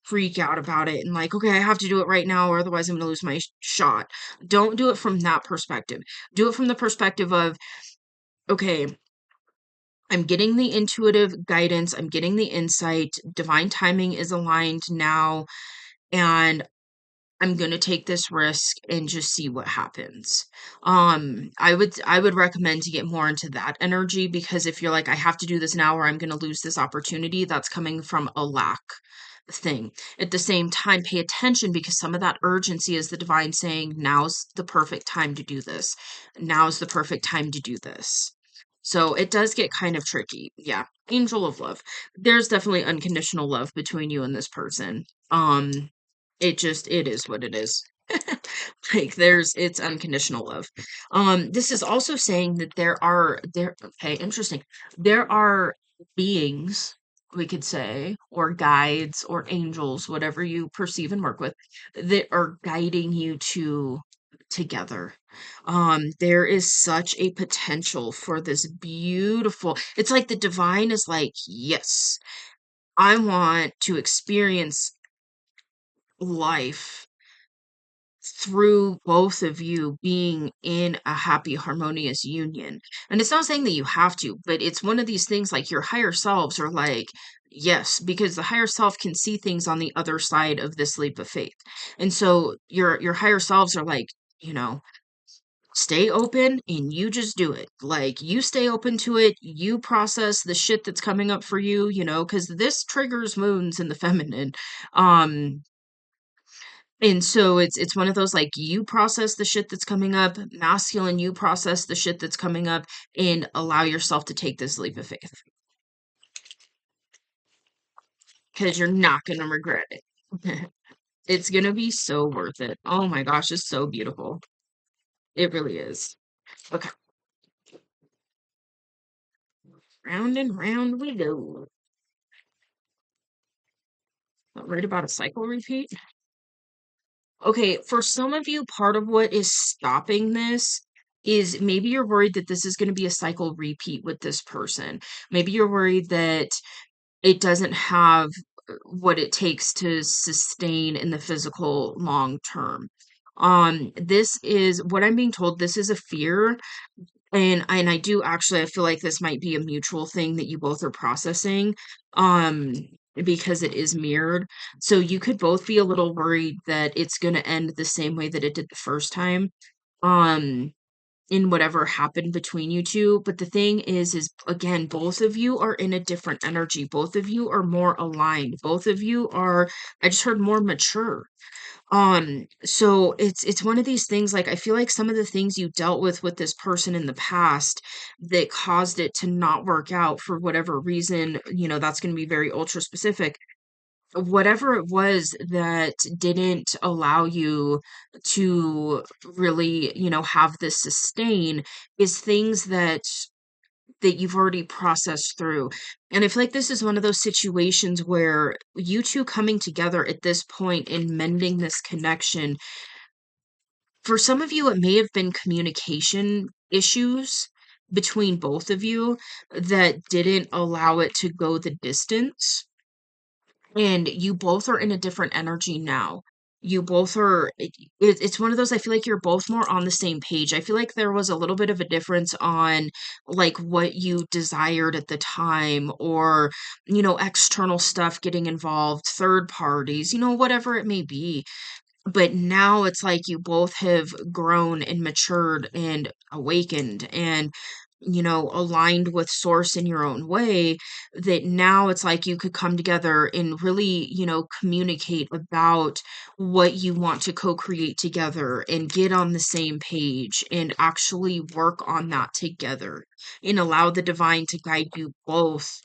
freak out about it and like, okay, I have to do it right now, or otherwise I'm gonna lose my shot. Don't do it from that perspective. Do it from the perspective of, okay, I'm getting the intuitive guidance, I'm getting the insight, divine timing is aligned now, and I'm gonna take this risk and just see what happens. I would recommend to get more into that energy, because if you're like, I have to do this now or I'm gonna lose this opportunity, that's coming from a lack thing. At the same time, pay attention, because some of that urgency is the divine saying, now's the perfect time to do this. Now's the perfect time to do this. So it does get kind of tricky. Yeah. Angel of love. There's definitely unconditional love between you and this person. It is what it is. Like, it's unconditional love. This is also saying that okay, interesting. There are beings, we could say, or guides or angels, whatever you perceive and work with, that are guiding you together. There is such a potential for this beautiful, it's like the divine is like, yes, I want to experience life through both of you being in a happy, harmonious union. And it's not saying that you have to, but it's one of these things, like your higher selves are like, yes, because the higher self can see things on the other side of this leap of faith. And so your higher selves are like, you know, stay open and you just do it. Like, you stay open to it, you process the shit that's coming up for you, because this triggers wounds in the feminine. Um and so it's one of those, like, you process the shit that's coming up, masculine, you process the shit that's coming up, and allow yourself to take this leap of faith, because you're not gonna regret it. It's gonna be so worth it. Oh my gosh, it's so beautiful. It really is. Okay, round and round we go. Right about a cycle repeat. Okay, for some of you, part of what is stopping this is maybe you're worried that this is going to be a cycle repeat with this person. Maybe you're worried that it doesn't have what it takes to sustain in the physical long term. This is what I'm being told. This is a fear, and I do actually, I feel like this might be a mutual thing that you both are processing, um, because it is mirrored. So you could both be a little worried that it's going to end the same way that it did the first time. Um, in whatever happened between you two. But the thing is again, both of you are in a different energy. Both of you are more aligned. Both of you are, I just heard, more mature. So it's one of these things, like, I feel like some of the things you dealt with this person in the past that caused it to not work out for whatever reason, that's going to be very ultra specific. Whatever it was that didn't allow you to really, have this sustain, is things that you've already processed through. And I feel like this is one of those situations where you two coming together at this point and mending this connection, for some of you, it may have been communication issues between both of you that didn't allow it to go the distance. And you both are in a different energy now. You both are, it's one of those, I feel like you're both more on the same page. I feel like there was a little bit of a difference on, like, what you desired at the time, or, external stuff getting involved, third parties, whatever it may be. But now it's like you both have grown and matured and awakened and, aligned with source in your own way, that now it's like you could come together and really, communicate about what you want to co-create together and get on the same page and actually work on that together, and allow the divine to guide you both,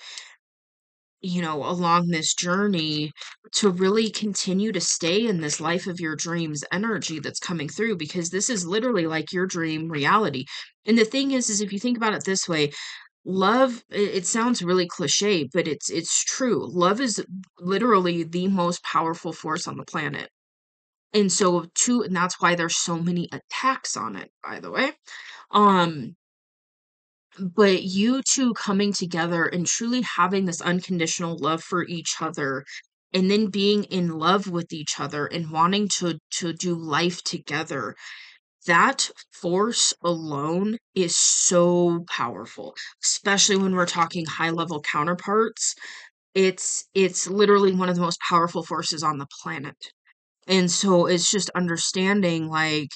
along this journey, to really continue to stay in this life of your dreams energy that's coming through, because this is literally like your dream reality. And the thing is if you think about it this way, love, it sounds really cliche, but it's true. Love is literally the most powerful force on the planet. And that's why there's so many attacks on it, by the way. Um, but you two coming together and truly having this unconditional love for each other, and then being in love with each other and wanting to do life together, that force alone is so powerful, especially when we're talking high level counterparts. It's literally one of the most powerful forces on the planet. And so it's just understanding like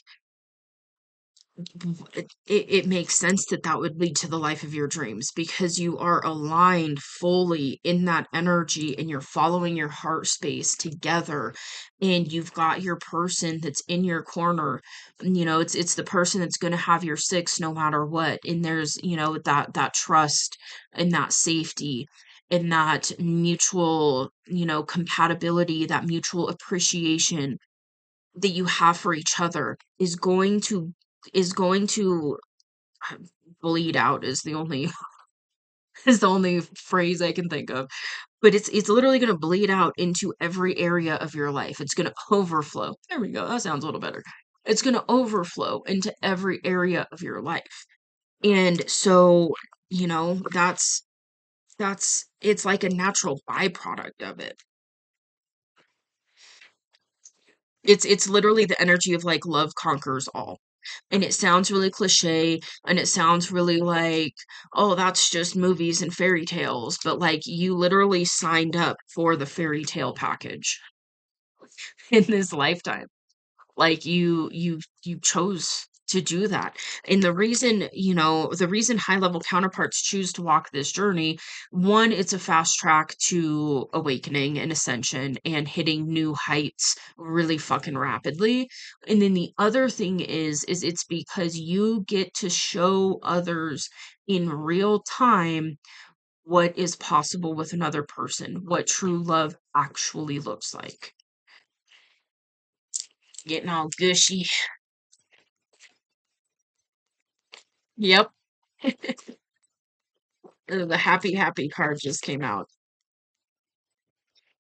it makes sense that that would lead to the life of your dreams because you are aligned fully in that energy and you're following your heart space together, and you've got your person that's in your corner. It's the person that's going to have your six no matter what, and there's that trust and that safety and that mutual compatibility, that mutual appreciation that you have for each other is going to bleed out is the only is the only phrase I can think of. But it's literally gonna bleed out into every area of your life. It's gonna overflow. There we go. That sounds a little better. It's gonna overflow into every area of your life. And so, that's it's like a natural byproduct of it. It's literally the energy of like love conquers all. And it sounds really cliche and it sounds really like, oh, that's just movies and fairy tales, but like you literally signed up for the fairy tale package in this lifetime. Like you chose to do that. And the reason high level counterparts choose to walk this journey, one, it's a fast track to awakening and ascension and hitting new heights really fucking rapidly. And then the other thing is it's because you get to show others in real time what is possible with another person, what true love actually looks like. Getting all gushy. Yep. The happy, happy card just came out.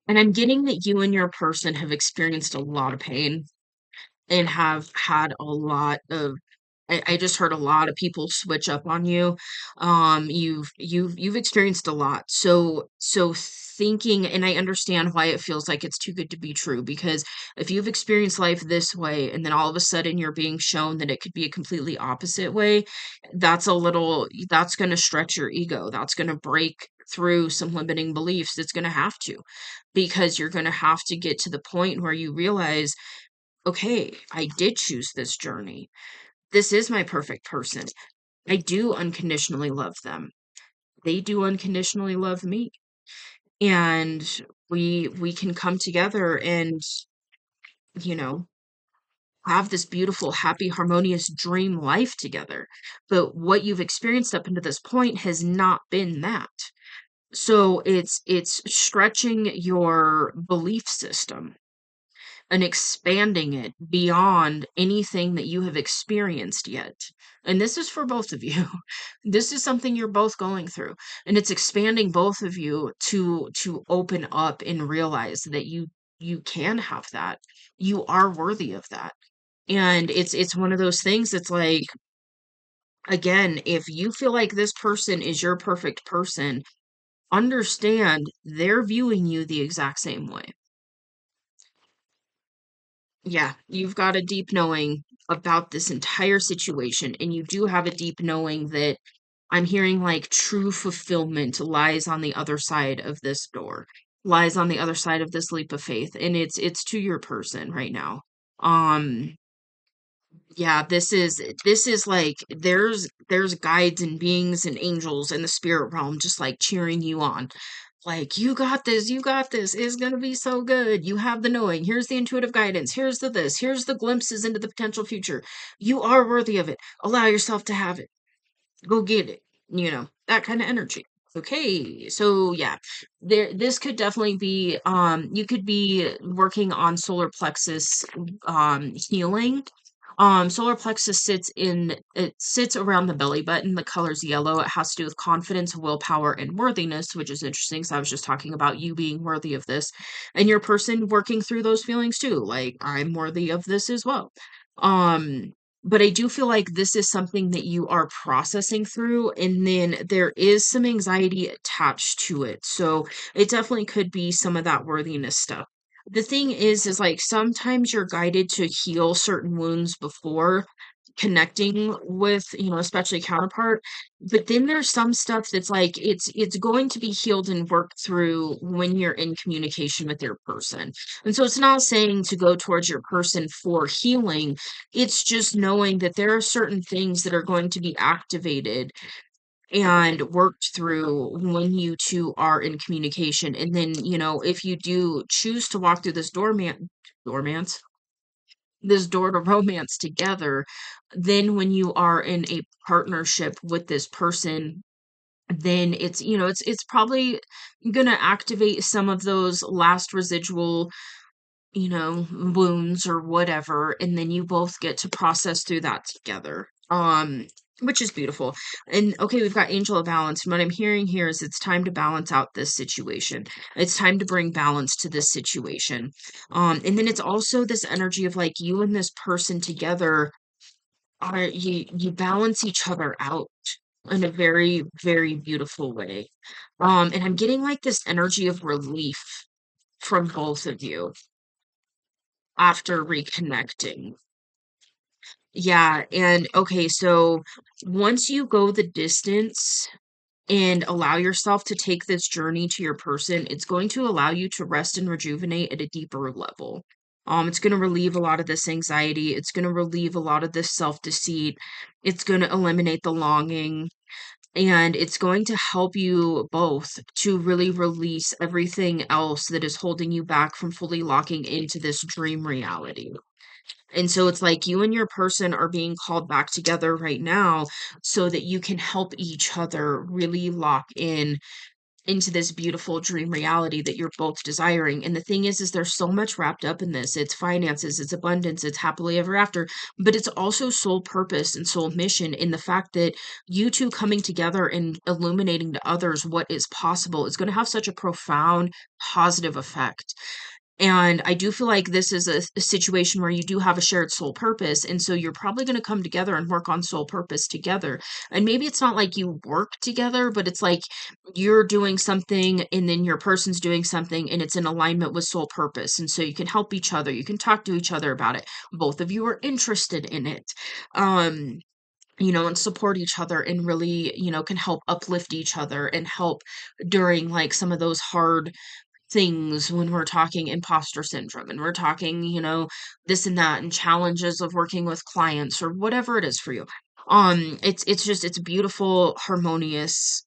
And I'm getting that you and your person have experienced a lot of pain and have had a lot of I just heard a lot of people switch up on you. You've experienced a lot. So thinking, and I understand why it feels like it's too good to be true, because if you've experienced life this way and then all of a sudden you're being shown that it could be a completely opposite way, that's going to stretch your ego. That's going to break through some limiting beliefs. It's going to have to, because you're going to have to get to the point where you realize, okay, I did choose this journey. This is my perfect person. I do unconditionally love them. They do unconditionally love me. And we can come together and, you know, have this beautiful, happy, harmonious dream life together. But what you've experienced up until this point has not been that. So it's stretching your belief system and expanding it beyond anything that you have experienced yet. And this is for both of you. This is something you're both going through. And it's expanding both of you to open up and realize that you can have that. You are worthy of that. And it's one of those things that's like, again, if you feel like this person is your perfect person, understand they're viewing you the exact same way. Yeah, you've got a deep knowing about this entire situation, and you do have a deep knowing that I'm hearing like true fulfillment lies on the other side of this door, lies on the other side of this leap of faith, and it's to your person right now. Um, yeah, this is like there's guides and beings and angels in the spirit realm just like cheering you on. Like, you got this, it's gonna be so good. You have the knowing. Here's the intuitive guidance. Here's the this. Here's the glimpses into the potential future. You are worthy of it. Allow yourself to have it. Go get it. That kind of energy. Okay, so yeah, this could definitely be you could be working on solar plexus healing. Solar plexus sits around the belly button. The color's yellow. It has to do with confidence, willpower, and worthiness, which is interesting. So I was just talking about you being worthy of this, and your person working through those feelings too. Like, I'm worthy of this as well. Um, but I do feel like this is something that you are processing through, and then there is some anxiety attached to it. So it definitely could be some of that worthiness stuff. The thing is like sometimes you're guided to heal certain wounds before, connecting with, especially counterpart. But then there's some stuff that's like it's going to be healed and worked through when you're in communication with your person. And so it's not saying to go towards your person for healing. It's just knowing that there are certain things that are going to be activated and worked through when you two are in communication. And then, if you do choose to walk through this dormance, this door to romance together, then when you are in a partnership with this person, then it's probably gonna activate some of those last residual, wounds or whatever, and then you both get to process through that together. Which is beautiful. And okay, we've got Angel of Balance. And what I'm hearing here is it's time to balance out this situation. It's time to bring balance to this situation. And then it's also this energy of like you and this person together are you balance each other out in a very, very beautiful way. And I'm getting like this energy of relief from both of you after reconnecting. Yeah, and okay, so once you go the distance and allow yourself to take this journey to your person, it's going to allow you to rest and rejuvenate at a deeper level. It's going to relieve a lot of this anxiety. It's going to relieve a lot of this self-deceit. It's going to eliminate the longing, and it's going to help you both to really release everything else that is holding you back from fully locking into this dream reality. And so it's like you and your person are being called back together right now so that you can help each other really lock in into this beautiful dream reality that you're both desiring. And the thing is there's so much wrapped up in this. It's finances, it's abundance, it's happily ever after, but it's also soul purpose and soul mission in the fact that you two coming together and illuminating to others what is possible is going to have such a profound positive effect. And I do feel like this is a situation where you do have a shared soul purpose. And so you're probably going to come together and work on soul purpose together. And maybe it's not like you work together, but it's like you're doing something and then your person's doing something and it's in alignment with soul purpose. And so you can help each other. You can talk to each other about it. Both of you are interested in it. Um, and support each other and really, can help uplift each other and help during like some of those hard things when we're talking imposter syndrome and we're talking, this and that and challenges of working with clients or whatever it is for you. It's beautiful, harmonious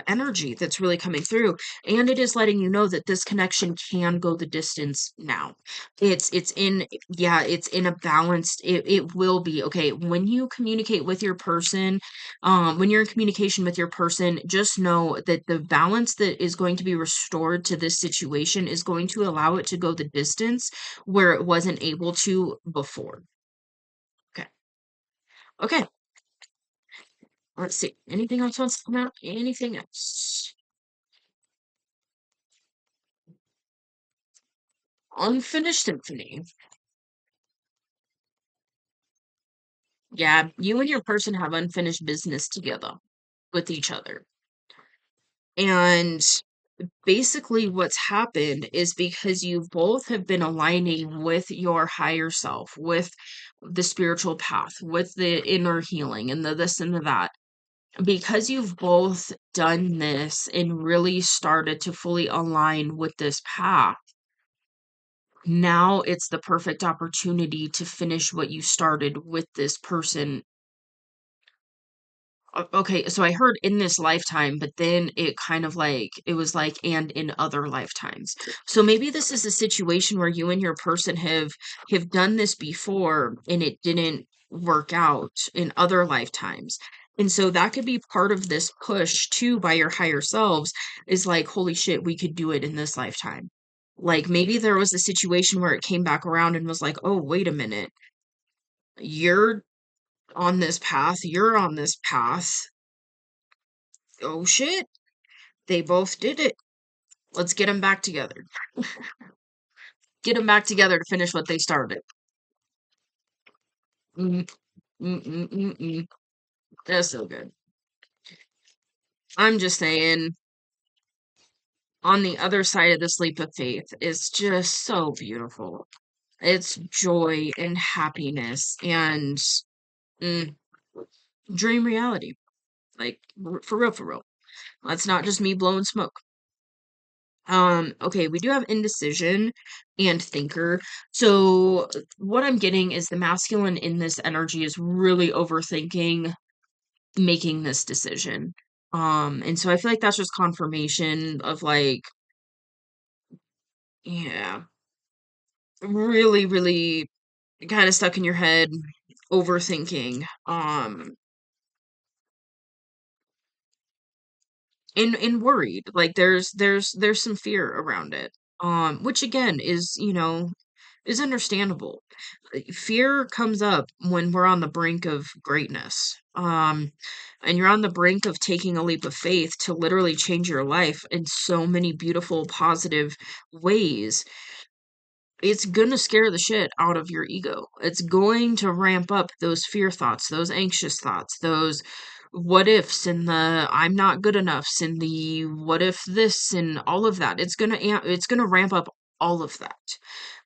energy that's really coming through, and it is letting you know that this connection can go the distance now. It's in Yeah, it's in a balanced, it will be okay when you communicate with your person. When you're in communication with your person, just know that the balance that is going to be restored to this situation is going to allow it to go the distance where it wasn't able to before. Okay. Okay. Let's see. Anything else wants to come out? Anything else? Unfinished symphony. Yeah, you and your person have unfinished business together with each other. And basically what's happened is because you both have been aligning with your higher self, with the spiritual path, with the inner healing and the this and the that. Because you've both done this and really started to fully align with this path, now it's the perfect opportunity to finish what you started with this person. Okay, so I heard in this lifetime, but then it kind of like it was like and in other lifetimes. So maybe this is a situation where you and your person have done this before and it didn't work out in other lifetimes. And so that could be part of this push too by your higher selves is like, holy shit, we could do it in this lifetime. Like maybe there was a situation where it came back around and was like, oh, wait a minute, you're on this path, you're on this path. Oh shit, they both did it. Let's get them back together. Get them back together to finish what they started. Mm, mm, mm, mm, mm. That's so good. I'm just saying, on the other side of this leap of faith is just so beautiful. It's joy and happiness and Mm, dream reality. Like, for real, for real. That's not just me blowing smoke. Okay, we do have indecision and thinker. So what I'm getting is the masculine in this energy is really overthinking making this decision. And so I feel like that's just confirmation of like, yeah, really, really kind of stuck in your head, overthinking. And worried. Like there's some fear around it. Which again is, is understandable. Fear comes up when we're on the brink of greatness. And you're on the brink of taking a leap of faith to literally change your life in so many beautiful, positive ways. It's gonna scare the shit out of your ego. It's going to ramp up those fear thoughts, those anxious thoughts, those what ifs and the I'm not good enoughs and the what if this and all of that. It's gonna ramp up all of that.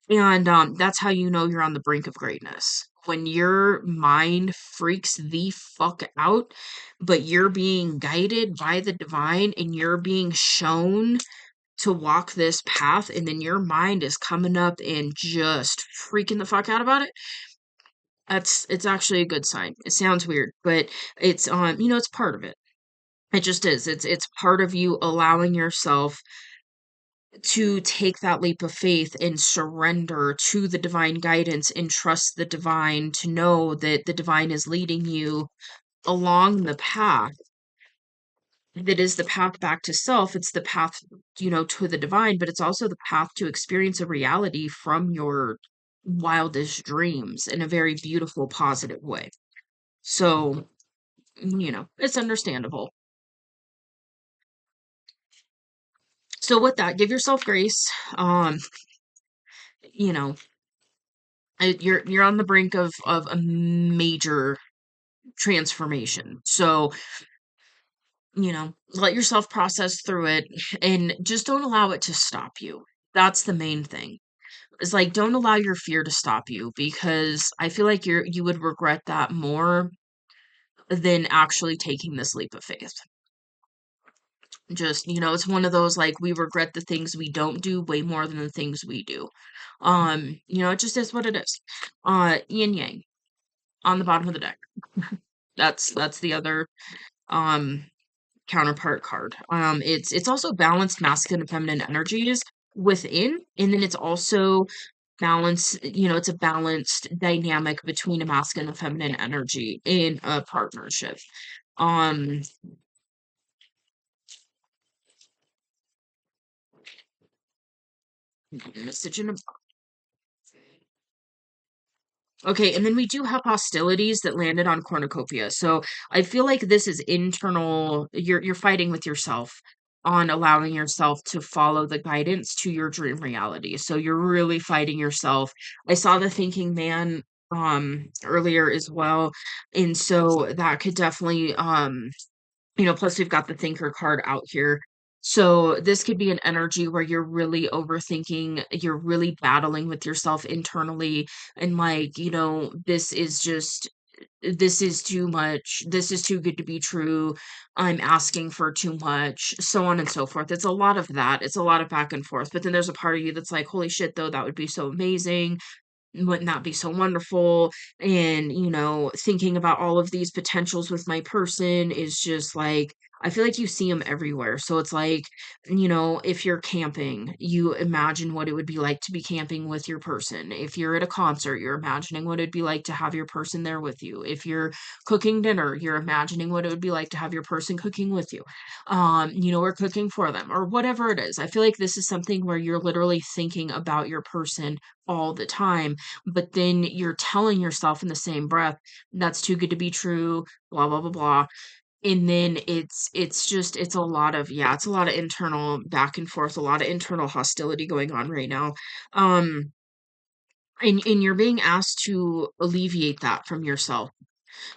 And that's how you know you're on the brink of greatness. When your mind freaks the fuck out, but you're being guided by the divine and you're being shown to walk this path, and then your mind is coming up and just freaking the fuck out about it. It's actually a good sign. It sounds weird, but it's it's part of it. It just is. It's part of you allowing yourself to take that leap of faith and surrender to the divine guidance and trust the divine, to know that the divine is leading you along the path that is the path back to self. It's the path, to the divine, but it's also the path to experience a reality from your wildest dreams in a very beautiful, positive way. So, it's understandable. So with that, give yourself grace. You know, you're on the brink of a major transformation. So, let yourself process through it and just don't allow it to stop you. That's the main thing. It's like, don't allow your fear to stop you, because I feel like you would regret that more than actually taking this leap of faith. Just, it's one of those, like, we regret the things we don't do way more than the things we do. It just is what it is. Yin yang on the bottom of the deck. That's the other um counterpart card. It's also balanced masculine and feminine energies within, and then it's also balance, it's a balanced dynamic between a masculine and feminine energy in a partnership. Um, message in a Okay, and then we do have hostilities that landed on cornucopia. So I feel like this is internal. You're fighting with yourself on allowing yourself to follow the guidance to your dream reality. So you're really fighting yourself. I saw the thinking man earlier as well. And so that could definitely plus we've got the thinker card out here. So this could be an energy where you're really overthinking, you're really battling with yourself internally, and like, this is too much, this is too good to be true, I'm asking for too much, so on and so forth. It's a lot of that. It's a lot of back and forth. But then there's a part of you that's like, holy shit, though, that would be so amazing. Wouldn't that be so wonderful? And, thinking about all of these potentials with my person is just like, I feel like you see them everywhere. So it's like, if you're camping, you imagine what it would be like to be camping with your person. If you're at a concert, you're imagining what it'd be like to have your person there with you. If you're cooking dinner, you're imagining what it would be like to have your person cooking with you, or cooking for them, or whatever it is. I feel like this is something where you're literally thinking about your person all the time, but then you're telling yourself in the same breath, that's too good to be true, blah, blah, blah, blah. And then it's a lot of, yeah, it's a lot of internal back and forth, a lot of internal hostility going on right now. Um, and you're being asked to alleviate that from yourself.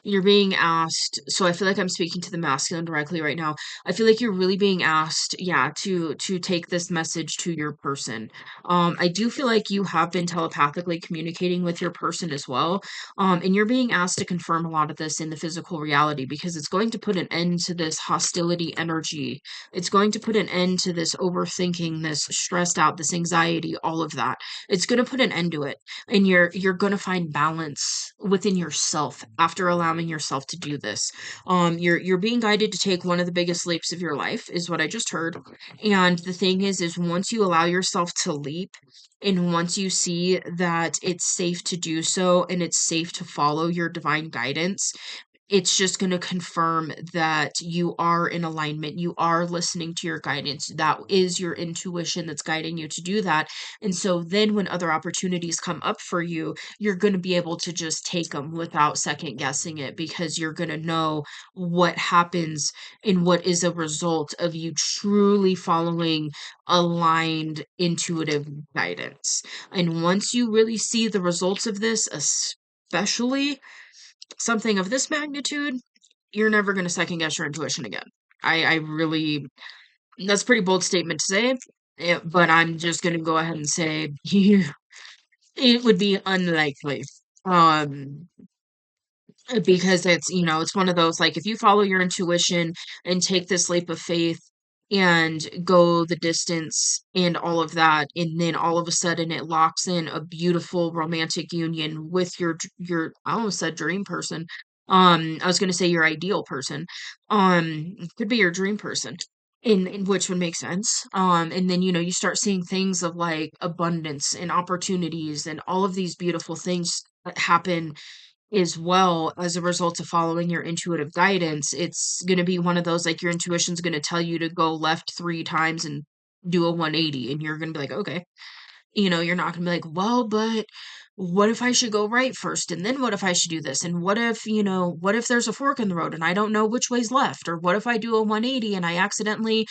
You're being asked, so I feel like I'm speaking to the masculine directly right now. I feel like you're really being asked, yeah, to take this message to your person. I do feel like you have been telepathically communicating with your person as well. And you're being asked to confirm a lot of this in the physical reality because it's going to put an end to this hostility energy. It's going to put an end to this overthinking, this stressed out, this anxiety, all of that. It's going to put an end to it, and you're going to find balance within yourself after allowing yourself to do this. You're being guided to take one of the biggest leaps of your life is what I just heard. And the thing is once you allow yourself to leap, and once you see that it's safe to do so and it's safe to follow your divine guidance, it's just going to confirm that you are in alignment. You are listening to your guidance. That is your intuition that's guiding you to do that. And so then when other opportunities come up for you, you're going to be able to just take them without second guessing it because you're going to know what happens and what is a result of you truly following aligned intuitive guidance. And once you really see the results of this, especially something of this magnitude, you're never going to second guess your intuition again. I really, that's a pretty bold statement to say, but I'm just going to go ahead and say it would be unlikely. Um, because it's, it's one of those, like, if you follow your intuition and take this leap of faith and go the distance and all of that, and then all of a sudden it locks in a beautiful romantic union with your I almost said dream person. I was going to say your ideal person. It could be your dream person. In which would make sense. And then, you start seeing things of like abundance and opportunities and all of these beautiful things that happen as well as a result of following your intuitive guidance. It's going to be one of those, like, your intuition's going to tell you to go left 3 times and do a 180, and you're going to be like, okay. You're not going to be like, well, but what if I should go right first? And then what if I should do this? And what if there's a fork in the road and I don't know which way's left? Or what if I do a 180 and I accidentally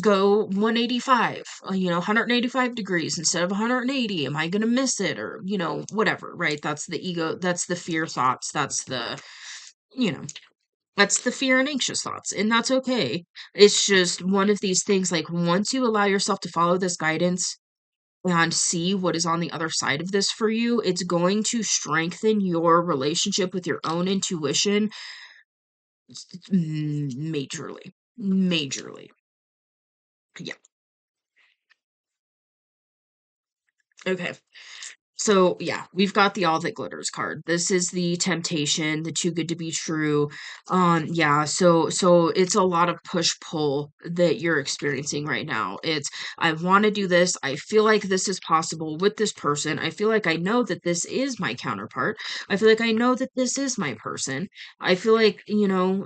go 185, 185 degrees instead of 180? Am I going to miss it? Or, whatever, right? That's the ego. That's the fear thoughts. You know, that's the fear and anxious thoughts. And that's okay. It's just one of these things, like, once you allow yourself to follow this guidance and see what is on the other side of this for you, it's going to strengthen your relationship with your own intuition majorly. Majorly. Yeah. Okay. So yeah, we've got the all that glitters card. This is the temptation, the too good to be true. Yeah, so it's a lot of push pull that you're experiencing right now. It's, I want to do this. I feel like this is possible with this person. I feel like I know that this is my counterpart. I feel like I know that this is my person. I feel like,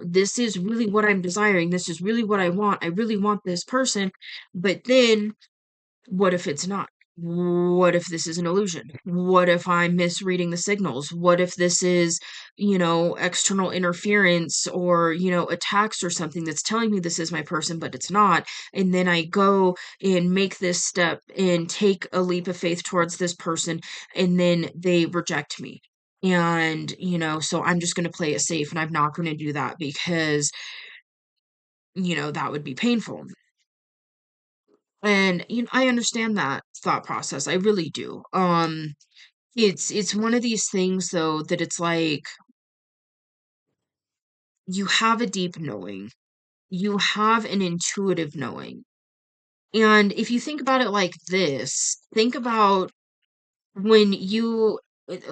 this is really what I'm desiring. This is really what I want. I really want this person. But then what if it's not? What if this is an illusion? What if I'm misreading the signals? What if this is, external interference or, attacks or something that's telling me this is my person, but it's not? And then I go and make this step and take a leap of faith towards this person, and then they reject me. And, so I'm just going to play it safe, and I'm not going to do that because, that would be painful. And, I understand that thought process. I really do. It's one of these things though that it's like you have a deep knowing. You have an intuitive knowing. And if you think about it like this, think about when you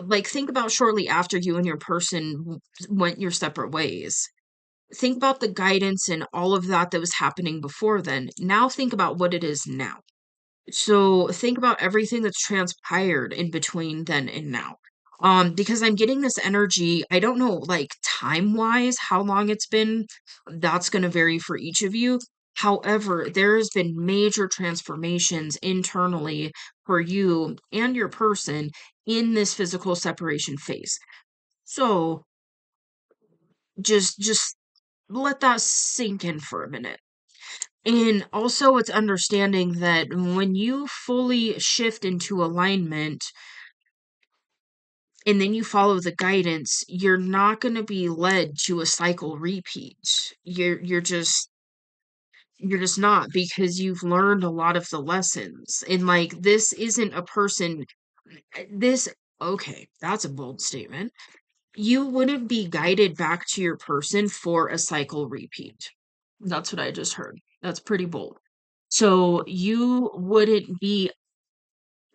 like think about shortly after you and your person went your separate ways. Think about the guidance and all of that that was happening before then. Now think about what it is now. So think about everything that's transpired in between then and now. Because I'm getting this energy, I don't know, like, time-wise, how long it's been. That's going to vary for each of you. However, there has been major transformations internally for you and your person in this physical separation phase. So just let that sink in for a minute. And also, it's understanding that when you fully shift into alignment, and then you follow the guidance, you're not going to be led to a cycle repeat. You're just not, because you've learned a lot of the lessons. And like, this isn't a person, this, okay, that's a bold statement. You wouldn't be guided back to your person for a cycle repeat. That's what I just heard. That's pretty bold. So you wouldn't be,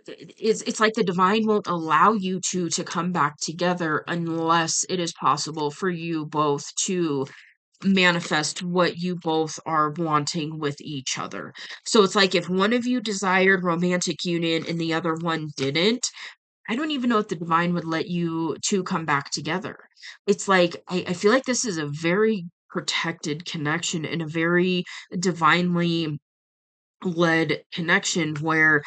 it's like the divine won't allow you to come back together unless it is possible for you both to manifest what you both are wanting with each other. So it's like if one of you desired romantic union and the other one didn't, I don't even know if the divine would let you two come back together. It's like, I feel like this is a very protected connection and a very divinely led connection where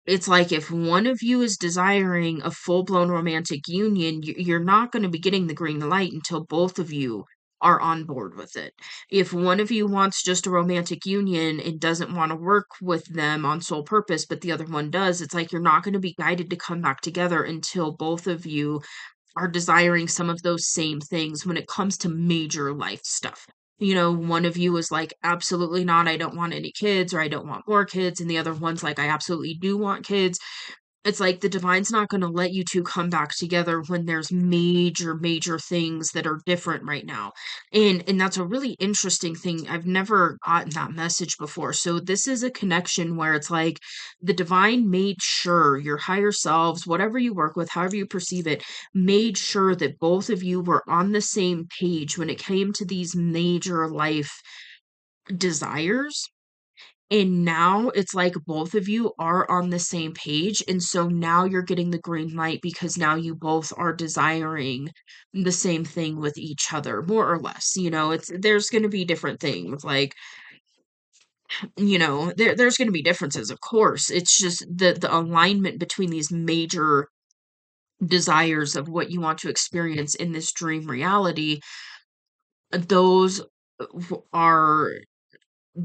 it's like if one of you is desiring a full-blown romantic union, you're not going to be getting the green light until both of you are on board with it. If one of you wants just a romantic union and doesn't want to work with them on sole purpose, but the other one does, it's like you're not going to be guided to come back together until both of you are desiring some of those same things when it comes to major life stuff. You know, one of you is like, absolutely not, I don't want any kids, or I don't want more kids, and the other one's like, I absolutely do want kids. It's like the divine's not going to let you two come back together when there's major, major things that are different right now. And that's a really interesting thing. I've never gotten that message before. So this is a connection where it's like the divine made sure your higher selves, whatever you work with, however you perceive it, made sure that both of you were on the same page when it came to these major life desires. And now it's like both of you are on the same page. And so now you're getting the green light because now you both are desiring the same thing with each other, more or less. You know, there's going to be different things. Like, there's going to be differences, of course. It's just the alignment between these major desires of what you want to experience in this dream reality. Those are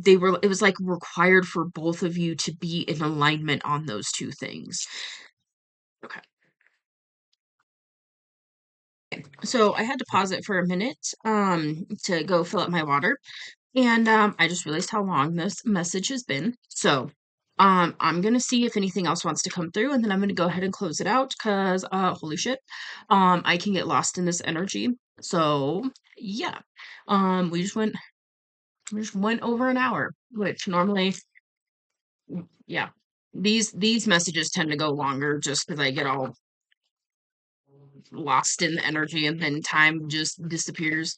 it was like required for both of you to be in alignment on those two things. Okay. So I had to pause it for a minute to go fill up my water. And I just realized how long this message has been. So I'm gonna see if anything else wants to come through, and then I'm gonna go ahead and close it out because holy shit. I can get lost in this energy. So yeah. We just went over an hour, which normally, yeah. These messages tend to go longer just because I get all lost in the energy and then time just disappears.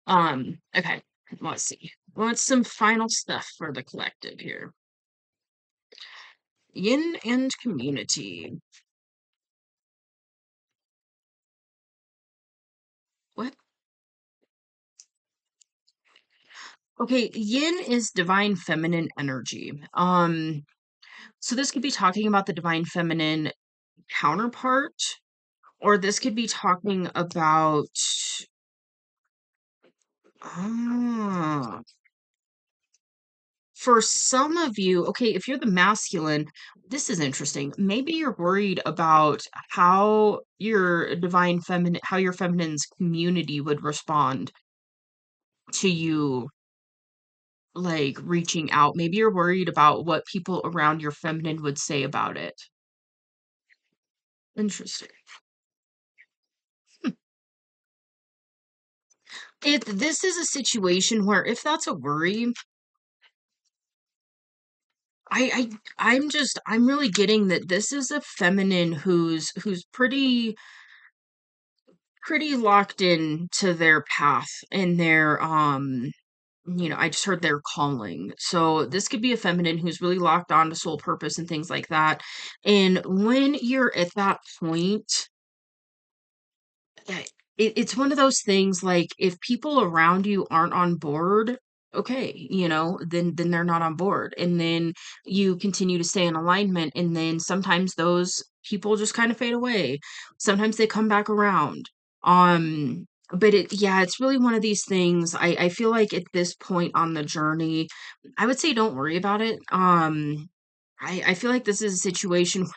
Okay, let's see. What's some final stuff for the collective here? Yin and community. What? Okay, yin is divine feminine energy. So this could be talking about the divine feminine counterpart, or this could be talking about ah, for some of you, okay, if you're the masculine, this is interesting. Maybe you're worried about how your feminine's community would respond to you, like reaching out. Maybe you're worried about what people around your feminine would say about it. Interesting. This is a situation where if that's a worry, I'm really getting that this is a feminine who's pretty locked in to their path and their I just heard their calling. So this could be a feminine who's really locked on to soul purpose and things like that. And when you're at that point, yeah, it's one of those things, like if people around you aren't on board, okay, then they're not on board. And then you continue to stay in alignment, and then sometimes those people just kind of fade away. Sometimes they come back around. But it's really one of these things. I feel like at this point on the journey, I would say don't worry about it. I feel like this is a situation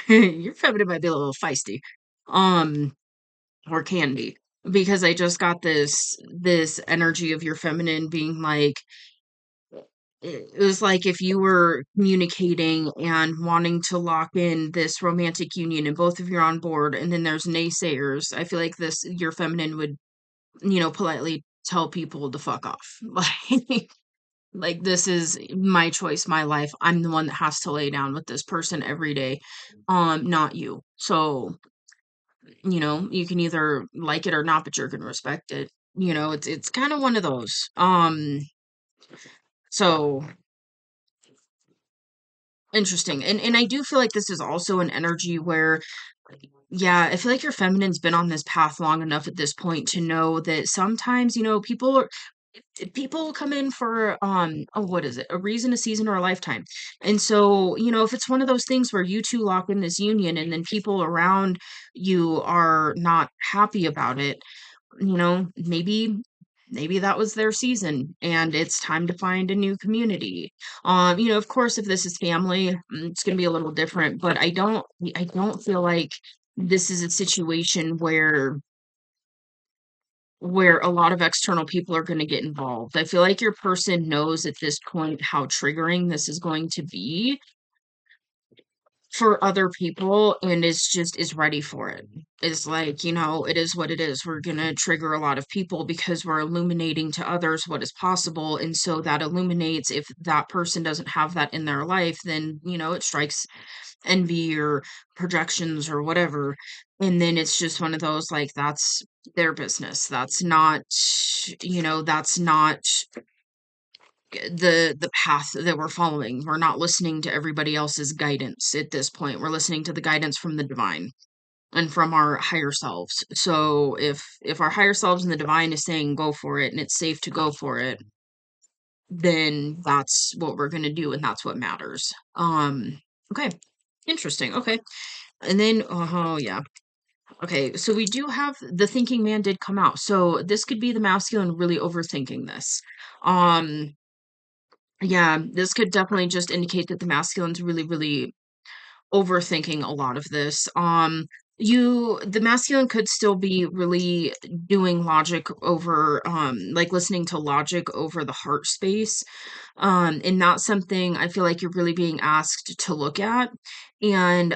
where your feminine might be a little feisty. Um, or can be. Because I just got this energy of your feminine being like it was like if you were communicating and wanting to lock in this romantic union and both of you are on board and then there's naysayers. I feel like this your feminine would, politely tell people to fuck off. Like this is my choice, my life. I'm the one that has to lay down with this person every day, not you. So, you can either like it or not, but you're gonna respect it. It's kind of one of those. So interesting. And I do feel like this is also an energy where yeah, I feel like your feminine's been on this path long enough at this point to know that sometimes, people come in for oh, what is it? A reason, a season, or a lifetime. And so, if it's one of those things where you two lock in this union and then people around you are not happy about it, maybe that was their season and it's time to find a new community. Of course if this is family, it's going to be a little different, but I don't feel like this is a situation where a lot of external people are going to get involved. I feel like your person knows at this point how triggering this is going to be for other people and is ready for it. It's like, it is what it is. We're gonna trigger a lot of people because we're illuminating to others what is possible. And so that illuminates if that person doesn't have that in their life, then, it strikes envy or projections or whatever. And then it's just one of those like that's their business. That's not the path that we're following. We're not listening to everybody else's guidance at this point. We're listening to the guidance from the divine and from our higher selves. So if our higher selves and the divine is saying go for it and it's safe to go for it, then that's what we're going to do and that's what matters. Okay. Interesting. Okay. And then oh yeah. Okay, so we do have the thinking man did come out. So this could be the masculine really overthinking this. Um Yeah, this could definitely just indicate that the masculine's really, really overthinking a lot of this. The masculine could still be really doing logic over, like listening to logic over the heart space. And that's something I feel like you're really being asked to look at and,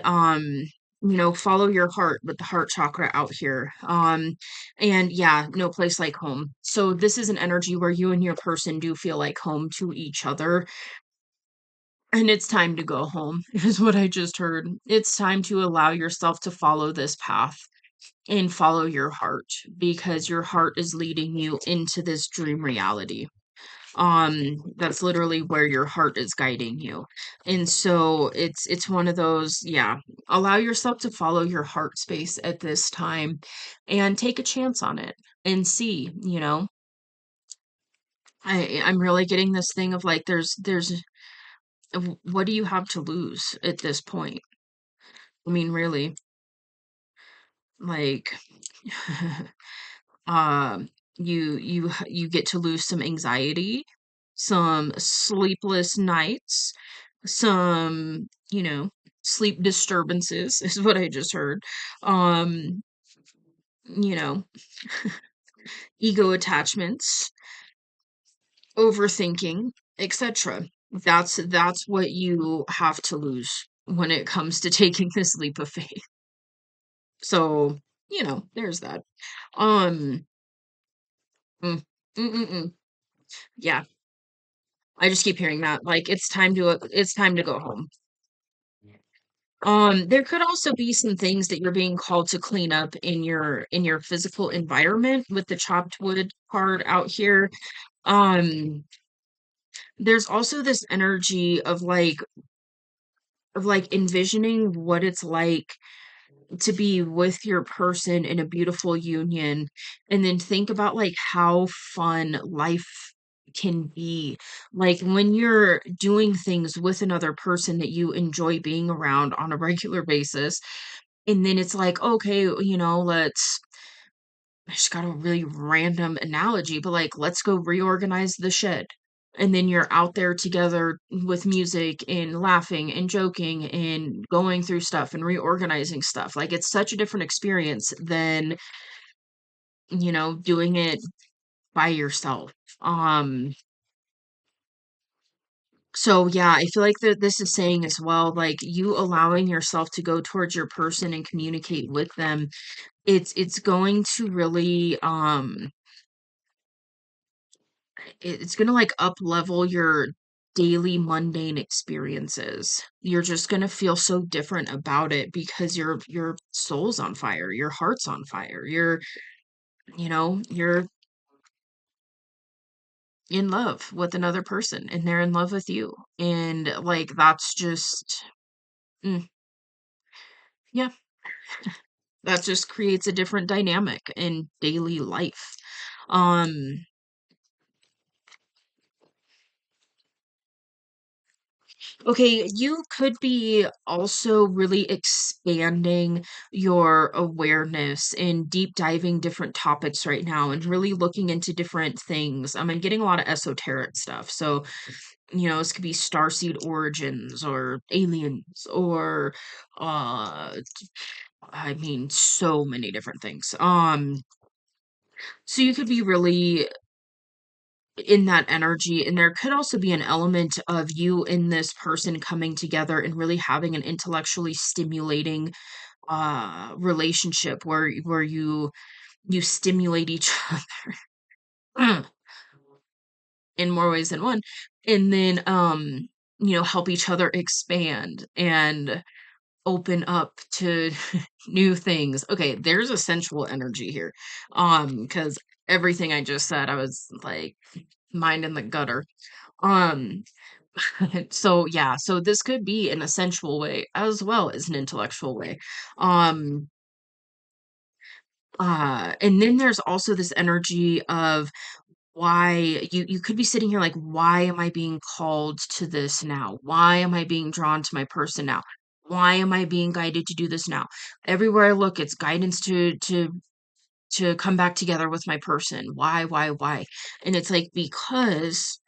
follow your heart with the heart chakra out here. And yeah, no place like home. So this is an energy where you and your person do feel like home to each other and it's time to go home, is what I just heard. It's time to allow yourself to follow this path and follow your heart because your heart is leading you into this dream reality. That's literally where your heart is guiding you. And so it's one of those, yeah, allow yourself to follow your heart space at this time and take a chance on it and see, I'm really getting this thing of like there's what do you have to lose at this point? I mean, really, like, um, you get to lose some anxiety, some sleepless nights, some, sleep disturbances is what I just heard. Um, you know, ego attachments, overthinking, etc. That's what you have to lose when it comes to taking this leap of faith. So, there's that. Um, mm, mm. Yeah, I just keep hearing that. Like, it's time to go home. There could also be some things that you're being called to clean up in your physical environment with the chopped wood card out here. Um, there's also this energy of like envisioning what it's like to be with your person in a beautiful union and then think about like how fun life can be like when you're doing things with another person that you enjoy being around on a regular basis and then it's like okay, let's I just got a really random analogy but like let's go reorganize the shed and then you're out there together with music and laughing and joking and going through stuff and reorganizing stuff. Like, it's such a different experience than, doing it by yourself. Um, so yeah, I feel like that this is saying as well, like, you allowing yourself to go towards your person and communicate with them, it's going to really it's gonna like up level your daily mundane experiences. You're just gonna feel so different about it because your soul's on fire, your heart's on fire. You're in love with another person and they're in love with you. And like that's just mm, yeah, that just creates a different dynamic in daily life. Um Okay, you could be also really expanding your awareness and deep diving different topics right now and really looking into different things. I'm getting a lot of esoteric stuff. So, this could be starseed origins or aliens or uh so many different things. So you could be really in that energy, and there could also be an element of you and this person coming together and really having an intellectually stimulating relationship where you stimulate each other in more ways than one, and then help each other expand and open up to new things. Okay, there's a sensual energy here, because everything I just said, I was like mind in the gutter. um So yeah, so this could be in a sensual way as well as an intellectual way. Um and then there's also this energy of why you could be sitting here like, why am I being called to this now? Why am I being drawn to my person now? Why am I being guided to do this now? Everywhere I look, it's guidance to come back together with my person. Why? And it's like because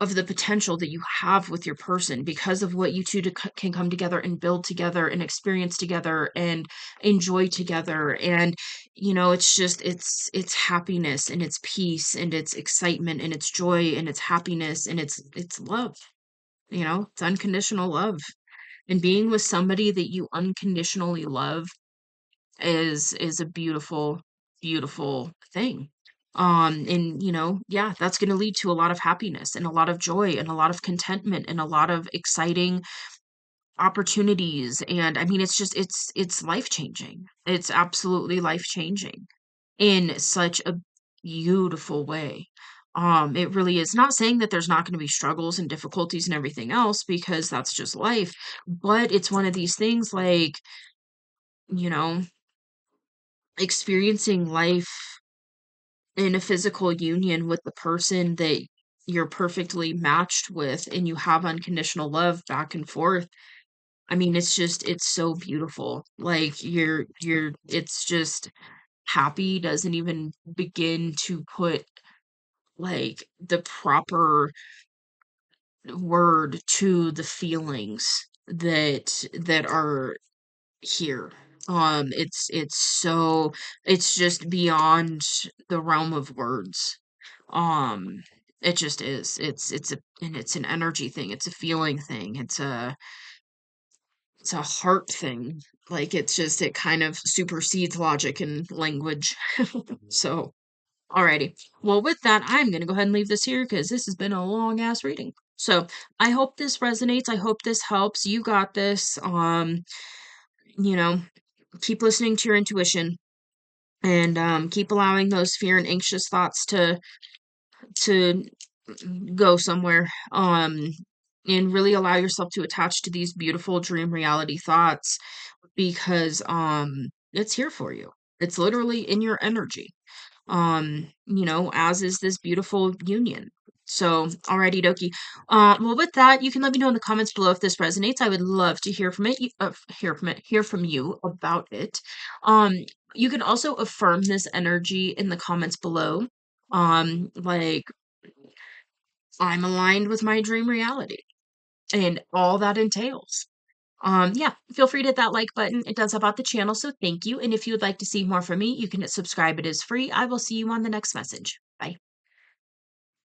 of the potential that you have with your person because of what you two can come together and build together and experience together and enjoy together. And it's just it's happiness and it's peace and it's excitement and it's joy and it's happiness and it's love. It's unconditional love, and being with somebody that you unconditionally love is a beautiful, beautiful thing. And yeah, that's going to lead to a lot of happiness and a lot of joy and a lot of contentment and a lot of exciting opportunities. And I mean, it's life changing. It's absolutely life changing in such a beautiful way. It really is. Not saying that there's not going to be struggles and difficulties and everything else, because that's just life. But it's one of these things like, you know, experiencing life in a physical union with the person that you're perfectly matched with and you have unconditional love back and forth. I mean, it's so beautiful. Like it's just happy doesn't even begin to put like the proper word to the feelings that are here. It's just beyond the realm of words. Um, it just is. It's an energy thing. It's a feeling thing. It's a heart thing. Like it kind of supersedes logic and language. So, alrighty. Well, with that, I'm gonna go ahead and leave this here because this has been a long ass reading. So I hope this resonates. I hope this helps. You got this. You know, keep listening to your intuition and keep allowing those fear and anxious thoughts to go somewhere. And really allow yourself to attach to these beautiful dream reality thoughts because it's here for you. It's literally in your energy. As is this beautiful union. So, alrighty dokie. Well, with that, you can let me know in the comments below if this resonates. I would love to hear from it. Hear from you about it. Um, you can also affirm this energy in the comments below. Like I'm aligned with my dream reality and all that entails. Yeah, feel free to hit that like button. It does help out the channel, so thank you. And if you would like to see more from me, you can hit subscribe. It is free. I will see you on the next message. Bye.